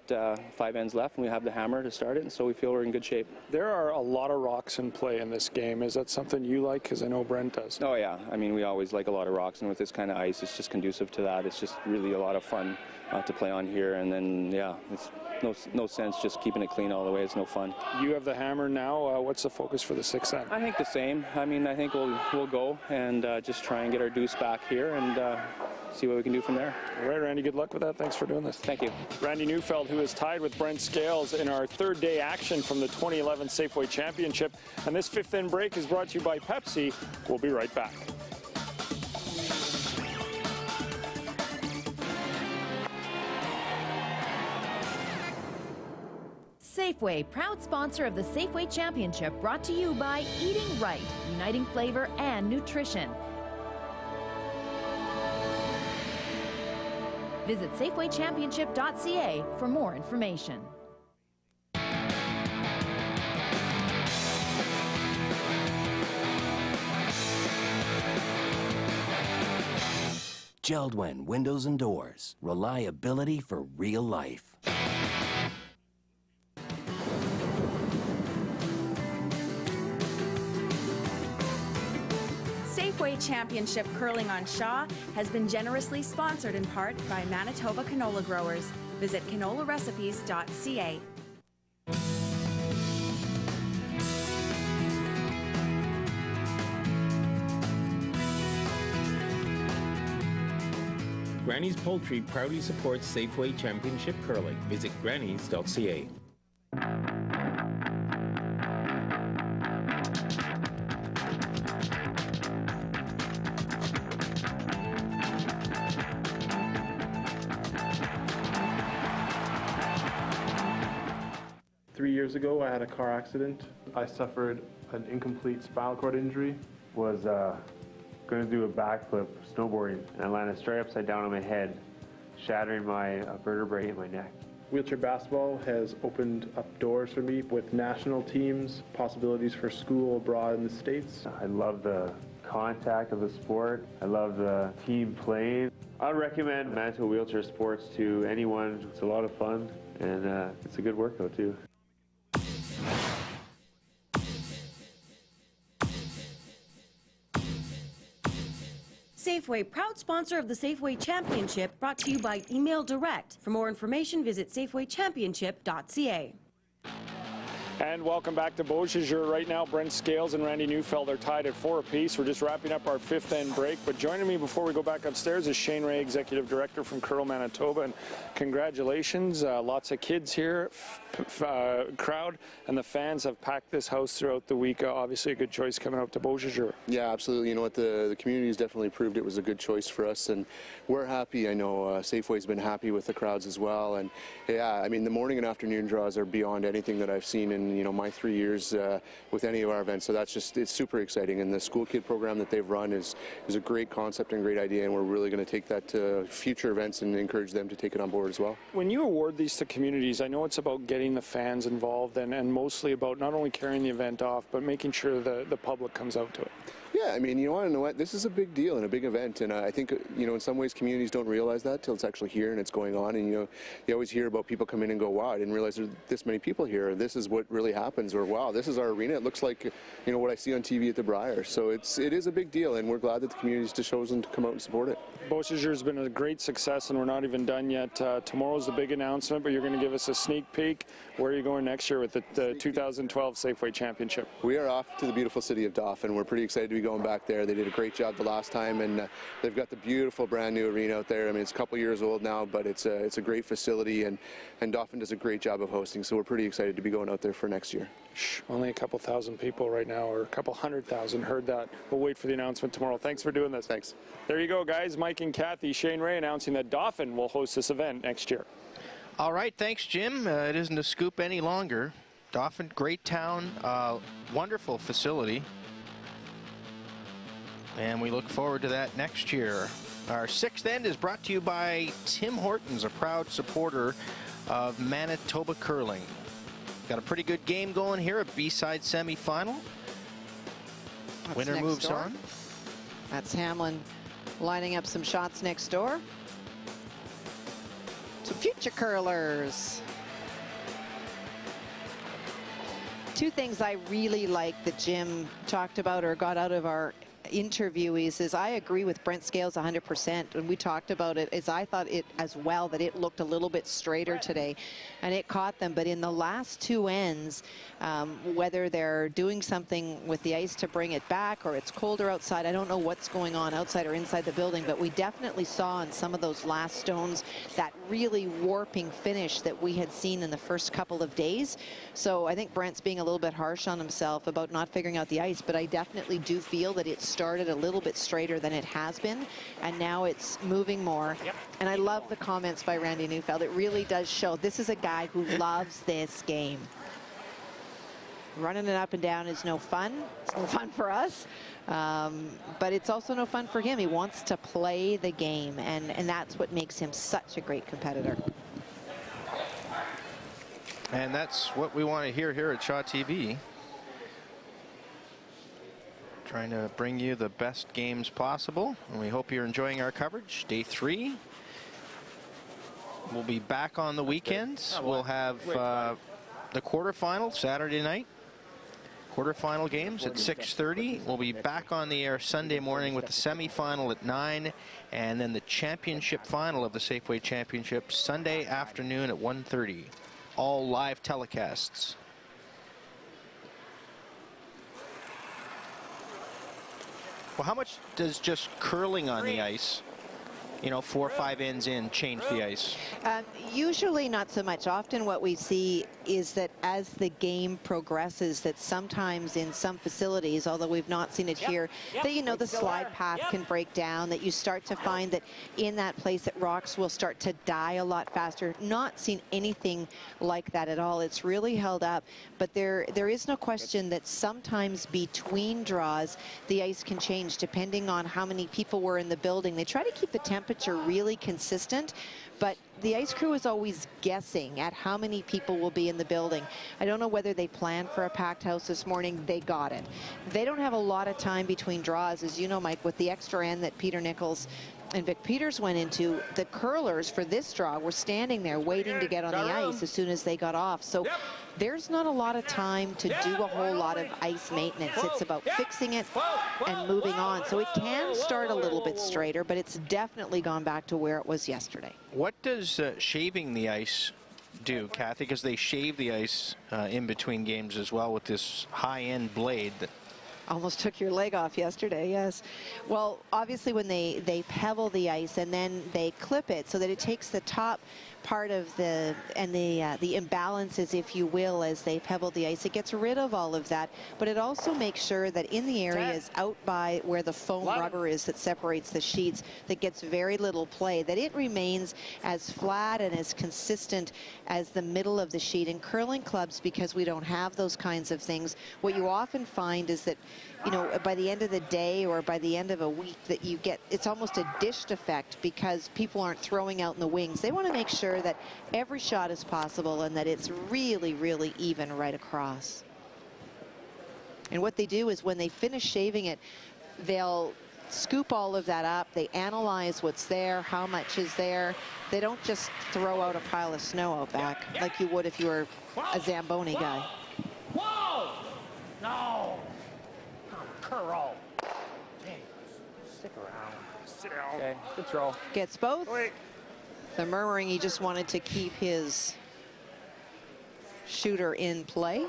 5 ends left, and we have the hammer to start it, and so we feel we're in good shape. There are a lot of rocks in play in this game. Is that something you like? Because I know Brent does. Oh, yeah. I mean, we always like a lot of rocks, and with this kind of ice, it's just conducive to that. It's just really a lot of fun to play on here, and then, yeah, it's no sense just keeping it clean all the way. It's no fun. You have the hammer now. What's the focus for the 6th end? I think the same. I mean, I think we'll go and just try and get our deuce back here and see what we can do from there. All right, Randy, good luck with that. Thanks for doing this. Thank you. Randy Neufeld, who is tied with Brent Scales in our 3rd day action from the 2011 Safeway Championship. And this 5th end break is brought to you by Pepsi. We'll be right back. Safeway, proud sponsor of the Safeway Championship, brought to you by Eating Right, uniting flavor and nutrition. Visit Safewaychampionship.ca for more information. Geldwin Windows and Doors. Reliability for real life. Safeway Championship Curling on Shaw has been generously sponsored in part by Manitoba canola growers. Visit canolarecipes.ca. Granny's Poultry proudly supports Safeway Championship Curling. Visit grannys.ca. 3 years ago, I had a car accident. I suffered an incomplete spinal cord injury. Was going to do a backflip snowboarding, and I landed straight upside down on my head, shattering my vertebrae in my neck. Wheelchair basketball has opened up doors for me with national teams, possibilities for school abroad in the States. I love the contact of the sport. I love the team playing. I would recommend Manitoba Wheelchair Sports to anyone. It's a lot of fun, and it's a good workout too. Safeway, proud sponsor of the Safeway Championship, brought to you by Email Direct. For more information, visit safewaychampionship.ca. And welcome back to Beausejour. Right now, Brent Scales and Randy Neufeld are tied at 4 apiece. We're just wrapping up our 5th end break. But joining me before we go back upstairs is Shane Ray, Executive Director from Curl, Manitoba. And congratulations. Lots of kids here, crowd, and the fans have packed this house throughout the week. Obviously, a good choice coming out to Beausejour. Yeah, absolutely. You know what? The community has definitely proved it was a good choice for us. And we're happy. I know Safeway's been happy with the crowds as well. And yeah, I mean, the morning and afternoon draws are beyond anything that I've seen in my 3 years with any of our events. So that's just, it's super exciting. And the school kid program that they've run is a great concept and great idea, and we're really going to take that to future events and encourage them to take it on board as well. When you award these to communities, I know it's about getting the fans involved and mostly about not only carrying the event off, but making sure the public comes out to it. Yeah, I mean, you want to know what? This is a big deal and a big event, and I think, in some ways communities don't realize that till it's actually here and it's going on, and, you always hear about people come in and go, wow, I didn't realize there's this many people here, this is what really happens, or wow, this is our arena, it looks like, what I see on TV at the Briar. So it is a big deal, and we're glad that the community's just chosen to come out and support it. Beausejour's been a great success, and we're not even done yet. Tomorrow's the big announcement, but you're going to give us a sneak peek. Where are you going next year with the 2012 Safeway Championship? We are off to the beautiful city of Dauphin. We're pretty excited to be going back there. They did a great job the last time, and they've got the beautiful brand new arena out there. I mean, it's a couple years old now, but it's a great facility, and Dauphin does a great job of hosting, so we're pretty excited to be going out there for next year. Only a couple thousand people right now, or a couple 100,000 heard that. We'll wait for the announcement tomorrow. Thanks for doing this. Thanks. There you go, guys. Mike and Kathy. Shane Ray announcing that Dauphin will host this event next year. All right, thanks, Jim. It isn't a scoop any longer. Dauphin, great town, wonderful facility. And we look forward to that next year. Our 6th end is brought to you by Tim Hortons, a proud supporter of Manitoba Curling. Got a pretty good game going here, a B-side semifinal. Winner moves on. That's Hamlin lining up some shots next door. Some future curlers. Two things I really like that Jim talked about or got out of our interviewees is I agree with Brent Scales 100%. When we talked about it, is I thought it as well that it looked a little bit straighter today, and it caught them. But in the last 2 ends, whether they're doing something with the ice to bring it back or it's colder outside, I don't know what's going on outside or inside the building, but we definitely saw in some of those last stones that really warping finish that we had seen in the first couple of days. So I think Brent's being a little bit harsh on himself about not figuring out the ice, but I definitely do feel that it's started a little bit straighter than it has been, and now it's moving more. And I love the comments by Randy Neufeld. It really does show this is a guy who loves this game. Running it up and down is no fun. It's no fun for us, but it's also no fun for him. He wants to play the game, and that's what makes him such a great competitor. And that's what we want to hear here at Shaw TV. Trying to bring you the best games possible, and we hope you're enjoying our coverage. Day 3. We'll be back on the weekends. We'll have the quarterfinal Saturday night. Quarterfinal games at 6:30. We'll be back on the air Sunday morning with the semifinal at 9, and then the championship final of the Safeway Championship Sunday afternoon at 1:30. All live telecasts. Well, how much does just curling on the ice you know, 4 or 5 ends in, change the ice? Usually not so much. Often what we see is that as the game progresses, that sometimes in some facilities, although we've not seen it here, that, you know, the slide path can break down, that you start to find that in that place that rocks will start to die a lot faster. Not seen anything like that at all. It's really held up, but there is no question that sometimes between draws, the ice can change depending on how many people were in the building. They try to keep the temperature really consistent, but the ice crew is always guessing at how many people will be in the building. I don't know whether they planned for a packed house this morning. They got it. They don't have a lot of time between draws, as you know, Mike, with the extra end that Peter Nichols and Vic Peters went into. The curlers for this draw were standing there waiting to get on the ice as soon as they got off. So there's not a lot of time to do a whole lot of ice maintenance. It's about fixing it and moving on. So it can start a little bit straighter, but it's definitely gone back to where it was yesterday. What does shaving the ice do, Kathy? Because they shave the ice in between games as well with this high-end blade that almost took your leg off yesterday, yes. Well, obviously when they pebble the ice and then they clip it so that it takes the top part of the imbalances, if you will, as they pebble the ice. It gets rid of all of that, but it also makes sure that in the areas out by where the foam rubber is that separates the sheets, that gets very little play, that it remains as flat and as consistent as the middle of the sheet. In curling clubs, because we don't have those kinds of things, what you often find is that, you know, by the end of the day or by the end of a week, that you get, it's almost a dished effect because people aren't throwing out in the wings. They want to make sure that every shot is possible and that it's really, really even right across. And what they do is when they finish shaving it, they'll scoop all of that up. They analyze what's there, how much is there. They don't just throw out a pile of snow out back like you would if you were a Zamboni guy. Whoa! No! Curl. Hey, stick around. Sit down. Okay, good throw. Gets both. The murmuring, he just wanted to keep his shooter in play.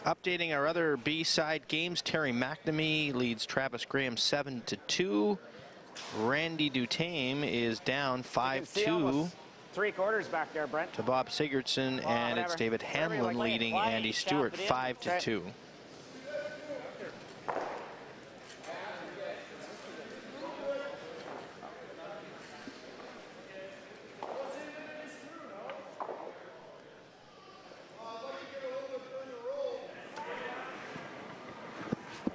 Updating our other B-side games, Terry McNamee leads Travis Graham 7-2. Randy Duthame is down 5-2 3/4 back there, Brent. to Bob Sigurdsson, and it's David Hanlon leading Andy Stewart 5-2.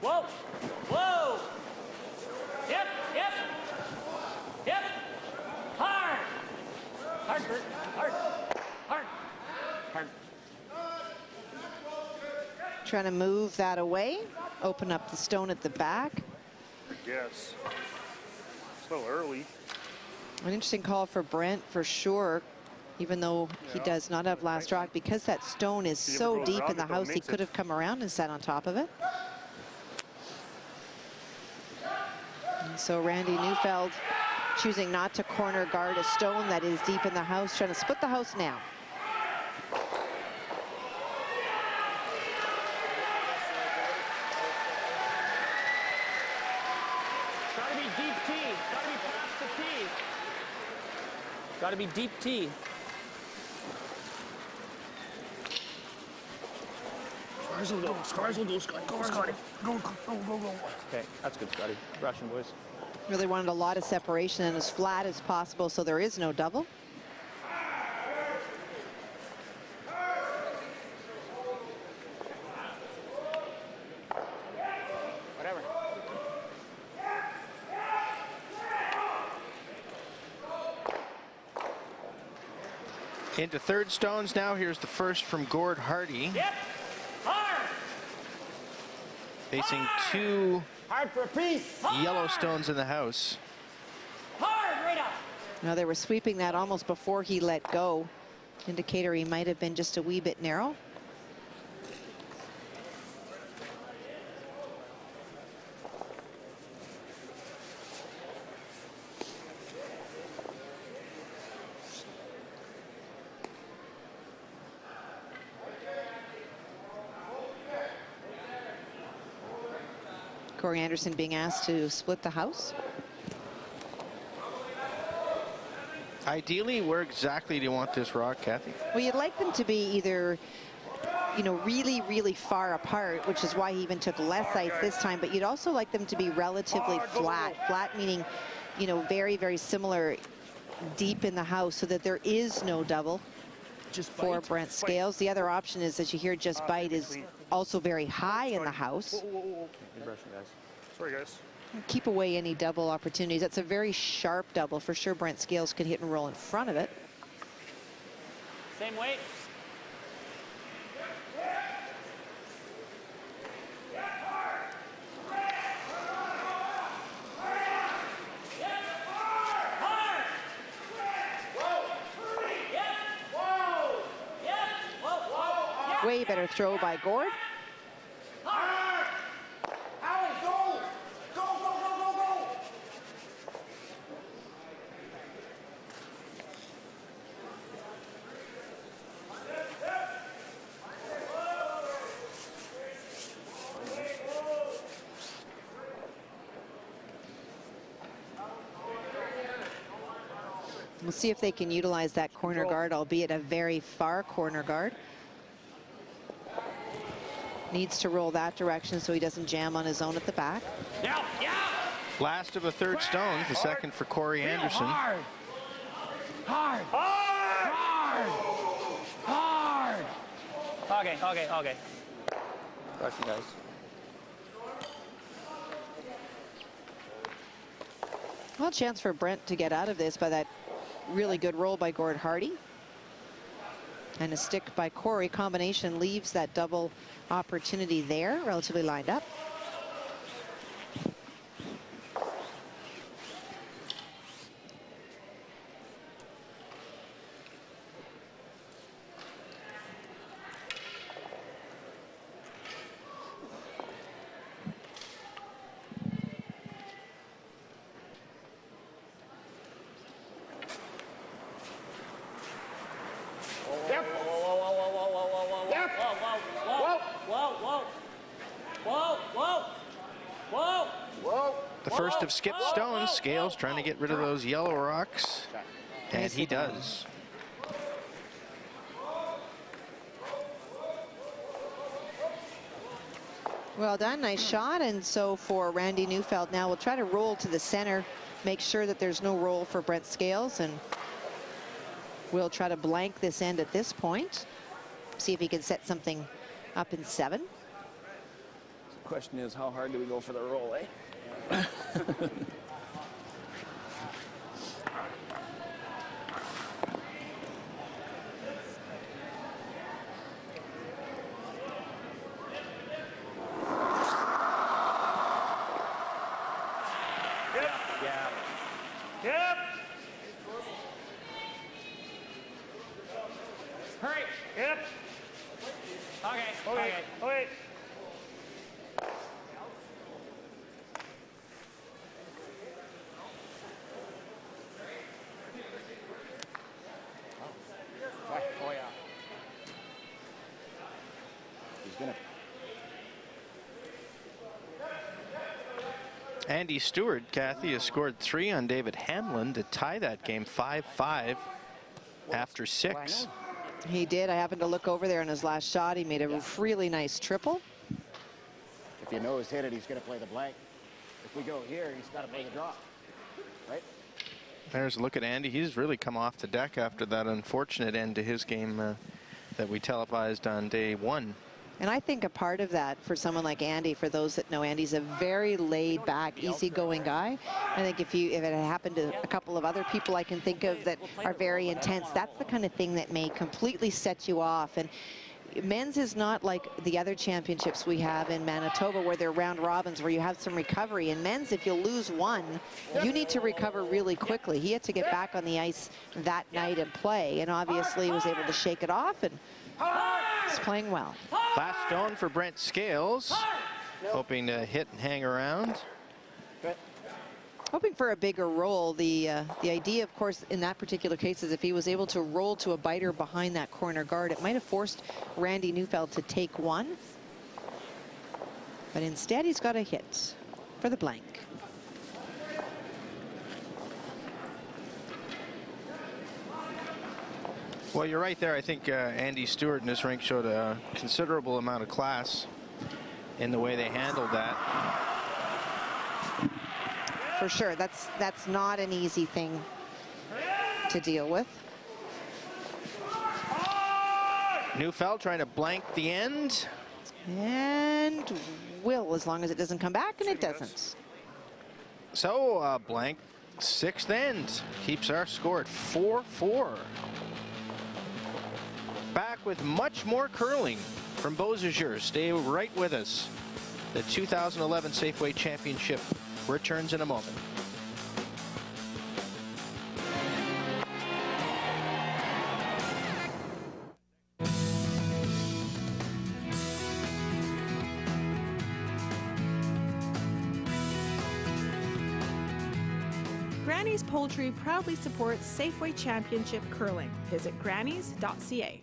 Whoa! Whoa! Yep, yep. Yep. Hard. Hard, Bert. Hard. Hard. Hard. Trying to move that away, open up the stone at the back. I guess. So early. An interesting call for Brent for sure, even though he does not have last rock, because that stone is so deep in the house, he could have come around and sat on top of it. And so Randy Neufeld choosing not to corner guard a stone that is deep in the house, trying to split the house now. Gotta be deep tee. Gotta be past the tee. Gotta be deep tee. Scars will go, Scotty. Go, Scotty. Go. Okay, that's good, Scotty. Russian boys. Really wanted a lot of separation and as flat as possible, so there is no double. Whatever. Into third stones now. Here's the first from Gord Hardy. Yep. Hard. Facing two Hard for a piece. yellow stones in the house. Hard. Right up. Now they were sweeping that almost before he let go. Indicator he might have been just a wee bit narrow. Corey Anderson being asked to split the house. Ideally, where exactly do you want this rock, Kathy? Well, you'd like them to be either, you know, really, really far apart, which is why he even took less ice this time, but you'd also like them to be relatively flat. Flat meaning, you know, very, very similar deep in the house so that there is no double for Brent Scales. The other option is, as you hear, just bite is also very high in the house. Sorry, guys. Keep away any double opportunities. That's a very sharp double. For sure, Brent Scales could hit and roll in front of it. Same weight. Way better throw by Gord. We'll see if they can utilize that corner guard, albeit a very far corner guard. Needs to roll that direction so he doesn't jam on his own at the back. Yeah, yeah. Last of the third stones, the second for Corey Anderson. Hard. Hard. Hard. Hard. Okay, okay, okay. Question, guys. Well, chance for Brent to get out of this by that really good roll by Gord Hardy. And a stick by Corey. Combination leaves that double opportunity there, relatively lined up. The first of skipped stones. Scales trying to get rid of those yellow rocks, and he does. Well done, nice shot. And so for Randy Neufeld now, we'll try to roll to the center, make sure that there's no roll for Brent Scales, and we'll try to blank this end at this point. See if he can set something up in 7. The question is, how hard do we go for the roll, eh? Hurry. Yep. Okay. Okay. Okay. Oh, yeah. He's gonna. Andy Stewart, Kathy, has scored 3 on David Hamlin to tie that game 5-5 after 6. He did. I happened to look over there in his last shot. He made a really nice triple. If you know he's hit it, he's going to play the blank. If we go here, he's got to make a drop, right? There's a look at Andy. He's really come off the deck after that unfortunate end to his game that we televised on day 1. And I think a part of that for someone like Andy, for those that know, Andy's a very laid back, easygoing guy. I think if it had happened to a couple of other people I can think of that are very intense, that's the kind of thing that may completely set you off. And men's is not like the other championships we have in Manitoba where they're round robins where you have some recovery. In men's, if you lose one, you need to recover really quickly. He had to get back on the ice that night and play, and obviously was able to shake it off, and he's playing well. Last stone for Brent Scales, hoping to hit and hang around. Hoping for a bigger roll. The idea, of course, in that particular case is if he was able to roll to a biter behind that corner guard, it might have forced Randy Neufeld to take one. But instead, he's got a hit for the blank. Well, you're right there. I think Andy Stewart in this rink showed a considerable amount of class in the way they handled that. For sure, that's not an easy thing to deal with. Neufeld trying to blank the end. And will, as long as it doesn't come back, and it doesn't. So blank sixth end keeps our score at 4-4. Back with much more curling from Beausejour. Stay right with us. The 2011 Safeway Championship returns in a moment. Granny's Poultry proudly supports Safeway Championship Curling. Visit grannies.ca.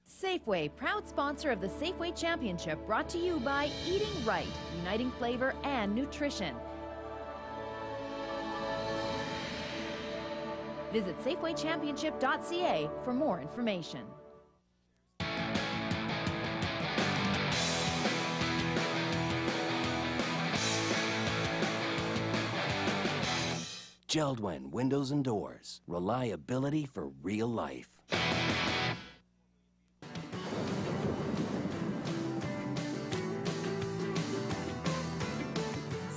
Safeway, proud sponsor of the Safeway Championship, brought to you by Eating Right, uniting flavor and nutrition. Visit Safewaychampionship.ca for more information. Geldwin Windows and Doors. Reliability for real life.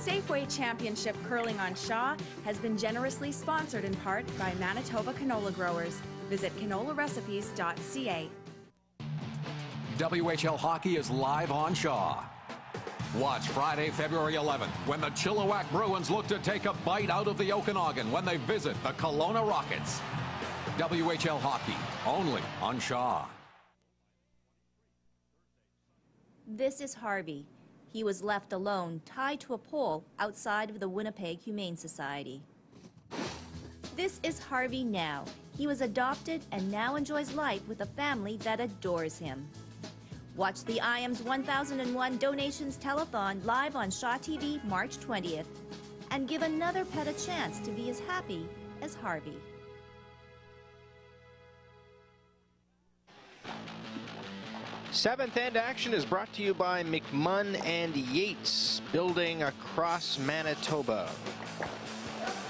Safeway Championship Curling on Shaw has been generously sponsored in part by Manitoba canola growers. Visit canolarecipes.ca. WHL Hockey is live on Shaw. Watch Friday, February 11th, when the Chilliwack Bruins look to take a bite out of the Okanagan when they visit the Kelowna Rockets. WHL Hockey, only on Shaw. This is Harvey. He was left alone, tied to a pole outside of the Winnipeg Humane Society. This is Harvey now. He was adopted and now enjoys life with a family that adores him. Watch the IAMS 1001 Donations Telethon live on Shaw TV March 20th and give another pet a chance to be as happy as Harvey. Seventh end action is brought to you by McMunn and Yates, building across Manitoba.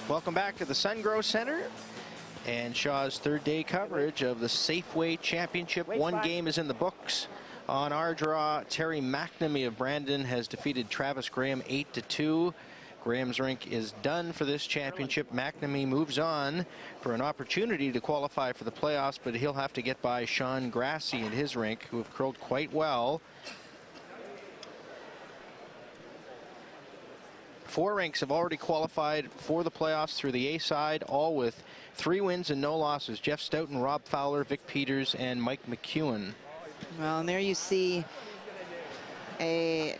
Welcome back to the Sungrow Center and Shaw's third day coverage of the Safeway Championship. One game is in the books. On our draw, Terry McNamee of Brandon has defeated Travis Graham 8-2. Graham's rink is done for this championship. McNamee moves on for an opportunity to qualify for the playoffs, but he'll have to get by Sean Grassi and his rink, who have curled quite well. 4 rinks have already qualified for the playoffs through the A side, all with 3 wins and no losses. Jeff Stoughton, Rob Fowler, Vic Peters, and Mike McEwen. Well, and there you see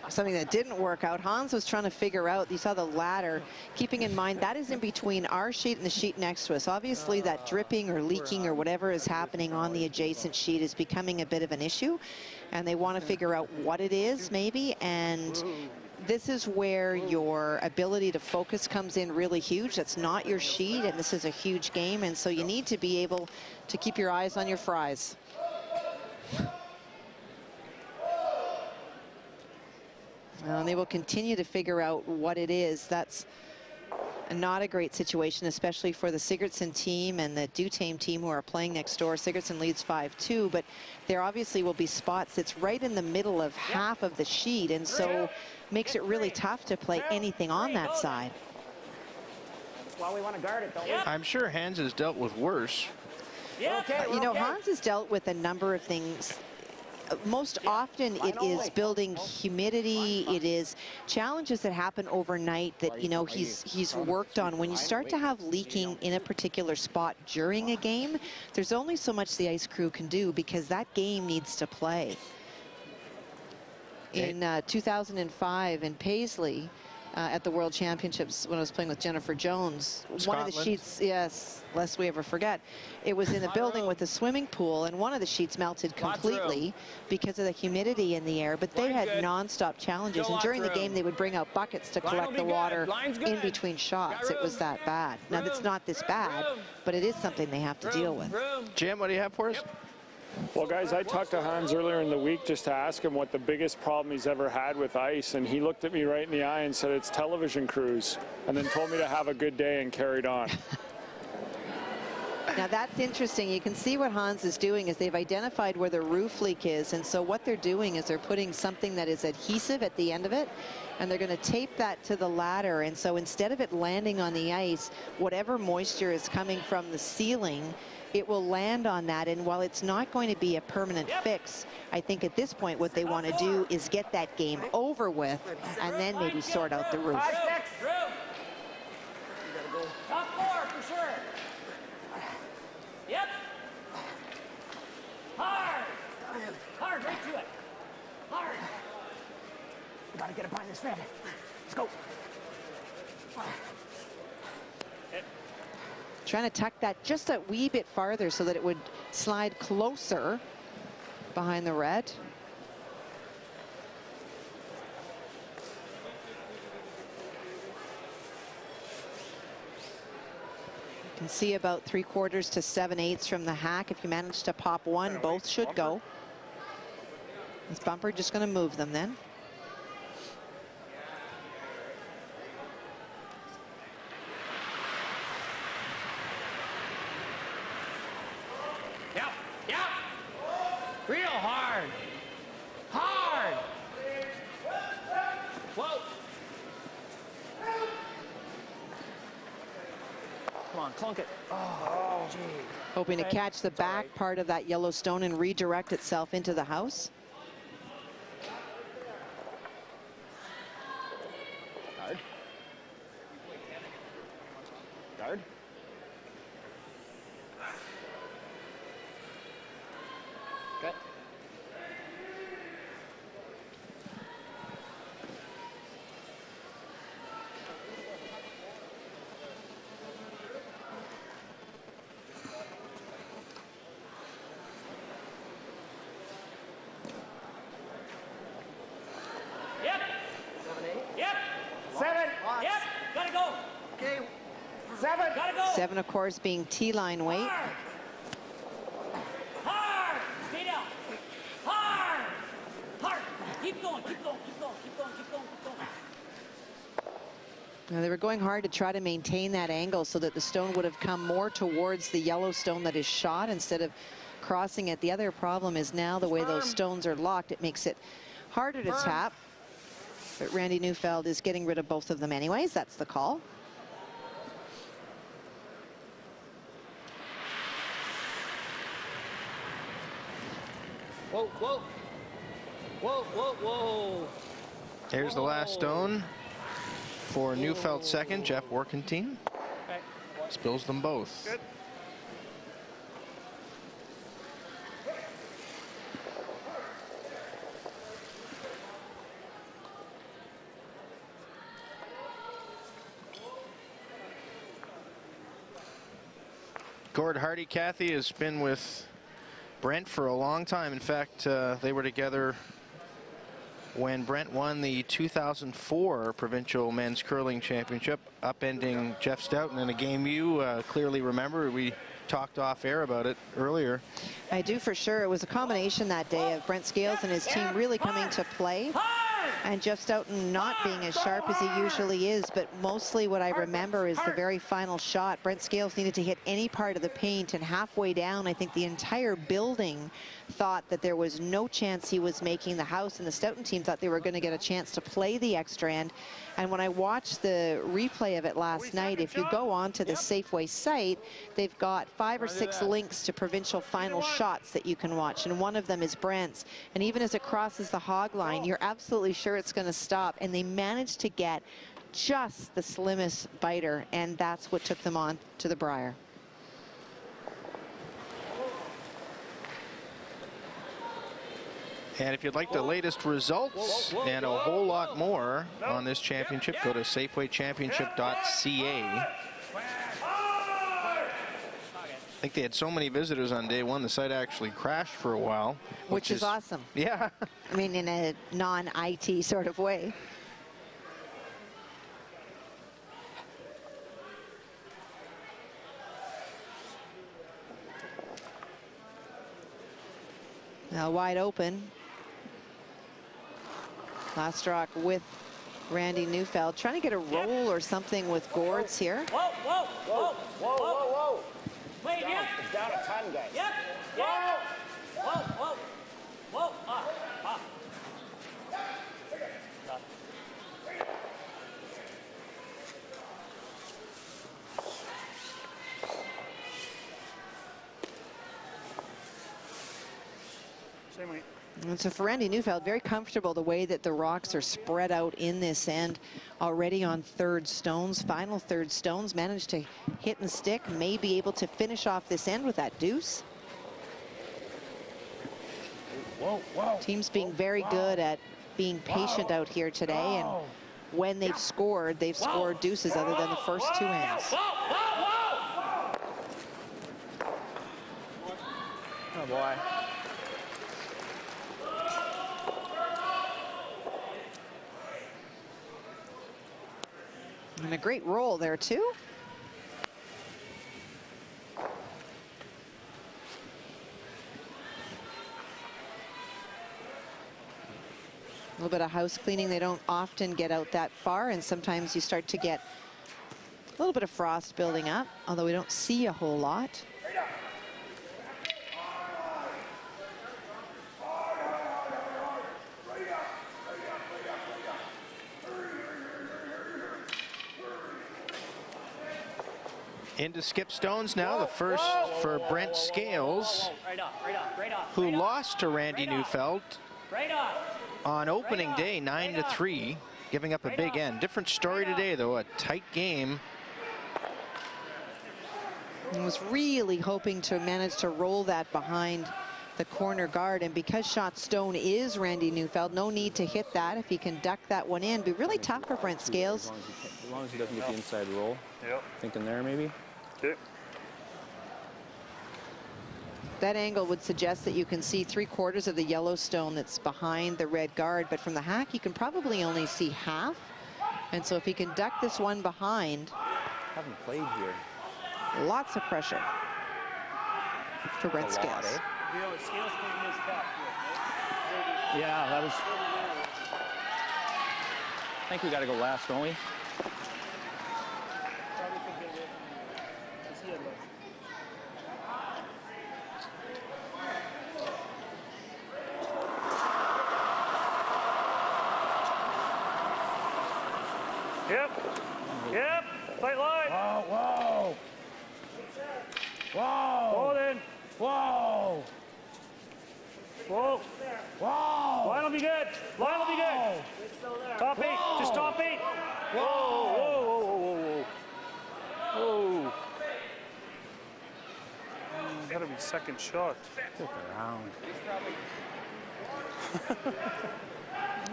something that didn't work out. Hans was trying to figure out, you saw the ladder, keeping in mind that is in between our sheet and the sheet next to us. Obviously that dripping or leaking or whatever is happening on the adjacent sheet is becoming a bit of an issue, and they want to figure out what it is maybe, and this is where your ability to focus comes in really huge. That's not your sheet, and this is a huge game, and so you need to be able to keep your eyes on your fries. Well, and they will continue to figure out what it is. That's not a great situation, especially for the Sigurdsson team and the Dutame team who are playing next door. Sigurdsson leads 5-2, but there obviously will be spots that's right in the middle of half of the sheet, and so makes it really tough to play anything on that side. That's why we want to guard it, don't we? I'm sure Hans has dealt with worse. You know, Hans has dealt with a number of things. Most often it is building humidity, it is challenges that happen overnight that, you know, he's worked on. When you start to have leaking in a particular spot during a game, there's only so much the ice crew can do because that game needs to play. In 2005 in Paisley, at the World Championships when I was playing with Jennifer Jones. One of the sheets, yes, lest we ever forget, it was in the building with a swimming pool, and one of the sheets melted completely because of the humidity in the air, but they had non-stop challenges, and during the game they would bring out buckets to collect the water in between shots. It was that bad. Now, it's not this bad, but it is something they have to deal with. Jim, what do you have for us? Well, guys, I talked to Hans earlier in the week just to ask him what the biggest problem he's ever had with ice, and he looked at me right in the eye and said it's television crews, and then told me to have a good day and carried on. Now that's interesting. You can see what Hans is doing is they've identified where the roof leak is, and so what they're doing is they're putting something that is adhesive at the end of it, and they're going to tape that to the ladder, and so instead of it landing on the ice, whatever moisture is coming from the ceiling, it will land on that. And while it's not going to be a permanent fix, I think at this point what they want to do is get that game over with and then maybe sort out the roof. Top 4 for sure. Yep. Hard. Hard, right to it. Hard. We gotta get it by this net. Let's go. Trying to tuck that just a wee bit farther so that it would slide closer behind the red. You can see about 3/4 to 7/8 from the hack. If you manage to pop one, both should go. This bumper just going to move them then. Real hard. Hard. Whoa. Come on, clunk it. Oh, gee. Hoping to catch the back part of that yellow stone and redirect itself into the house. Guard. Guard. Okay. Yep. 7, 8. Yep. 7. Yep. Gotta go. Okay. 7. Gotta go. 7, of course, being T-line weight. Hard. Hard. Stay down. Hard. Hard. Keep going. Keep going. Keep going. Keep going. Keep going. Keep going. Now, they were going hard to try to maintain that angle so that the stone would have come more towards the yellow stone that is shot instead of crossing it. The other problem is now the way those stones are locked, it makes it harder to tap. But Randy Neufeld is getting rid of both of them anyways. That's the call. Whoa, whoa. Whoa, whoa, whoa. Here's the last stone for Neufeld's second. Jeff Workentine spills them both. Good. Gord Hardy, Kathy, has been with Brent for a long time. In fact, they were together when Brent won the 2004 Provincial Men's Curling Championship, upending Jeff Stoughton in a game you clearly remember. We talked off air about it earlier. I do for sure. It was a combination that day of Brent Scales and his team really coming to play, and Jeff Stoughton not being as sharp as he usually is, but mostly what I remember is the very final shot. Brent Scales needed to hit any part of the paint, and halfway down, I think the entire building thought that there was no chance he was making the house, and the Stoughton team thought they were going to get a chance to play the extra end. And when I watched the replay of it last night, if you go onto the Safeway site, they've got 5 or 6 links to provincial final shots that you can watch, and one of them is Brent's. And even as it crosses the hog line, you're absolutely sure it's going to stop, and they managed to get just the slimmest biter, and that's what took them on to the Brier. And if you'd like the latest results and a whole lot more on this championship, go to Safeway.championship.ca. I think they had so many visitors on day one, the site actually crashed for a while. Which is awesome. Yeah. I mean, in a non-IT sort of way. Now wide open. Last rock with Randy Neufeld. Trying to get a roll or something with Gourds here. Whoa, whoa, whoa, whoa, whoa, whoa. Wait, It's down a ton, guys. Yep. Whoa. Whoa, whoa. Whoa. Same way. And so for Randy Neufeld, very comfortable the way that the rocks are spread out in this end. Already on third stones, final third stones, managed to hit and stick, may be able to finish off this end with that deuce. Whoa, whoa. Team's being very good at being patient out here today, and when they've scored deuces other than the first two ends. Oh boy. And a great roll there too. A little bit of house cleaning. They don't often get out that far, and sometimes you start to get a little bit of frost building up, although we don't see a whole lot. Into skip stones now, the first for Brent Scales, who lost to Randy Neufeld on opening day 9-3, giving up a big end. Different story today, though, a tight game. He was really hoping to manage to roll that behind the corner guard, and because shot stone is Randy Neufeld, no need to hit that. If he can duck that one in, be really tough for Brent Scales. As long as he doesn't get the inside roll. Yep. Thinking there maybe. Okay. That angle would suggest that you can see 3/4 of the yellow stone that's behind the red guard, but from the hack you can probably only see half. And so if he can duck this one behind, Haven't played here. lots of pressure for Brent Scales. Yeah, that was. I think we got to go last, don't we? Yep. Yep. Tight line. Whoa, whoa. Whoa. Hold in. Whoa. Whoa. Whoa. Line will be good. Line will be good. Top eight. Just top eight. Whoa. Whoa, whoa, whoa, whoa, whoa. Gotta be second shot. Look around.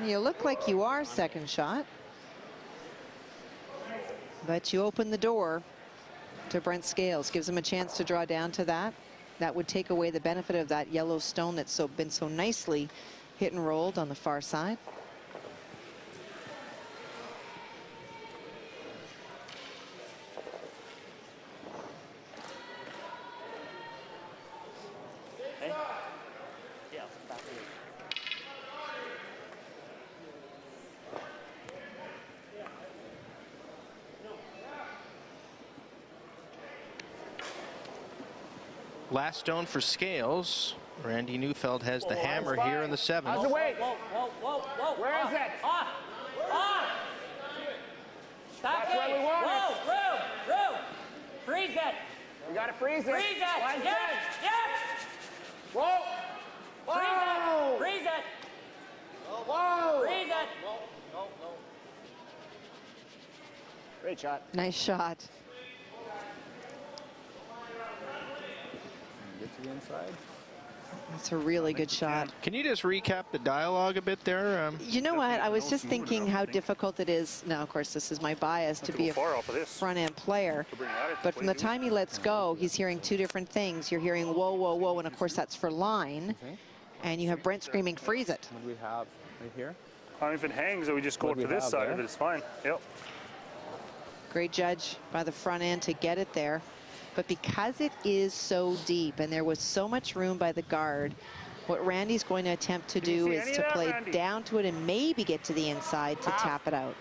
You look like you are second shot, but you open the door to Brent Scales, gives him a chance to draw down to that. That would take away the benefit of that yellow stone that's been so nicely hit and rolled on the far side. Hey. Yeah, back here. Last stone for Scales. Randy Neufeld has the hammer here in the 7th. How's the weight? Whoa, whoa, whoa, whoa. Where is it? Off. Off. Stop That's where we want it. Whoa, room. Freeze it. We gotta freeze it. Freeze it. Line Yep. set. Yep. Whoa. Whoa. Freeze it. Whoa. Freeze it. Great shot. Nice shot. Get to the inside. That's a really good shot. Can you just recap the dialogue a bit there? You know what? I was just thinking how difficult it is. Now, of course, this is my bias to be a front-end player. But from the time he lets go, he's hearing two different things. You're hearing whoa, whoa, whoa, and of course that's for line. And you have Brent screaming, freeze it. What do we have right here? If it hangs, we just go to this side of it. It's fine. Yep. Great judge by the front end to get it there. But because it is so deep and there was so much room by the guard, what Randy's going to attempt to do is to play down to it and maybe get to the inside to tap it out.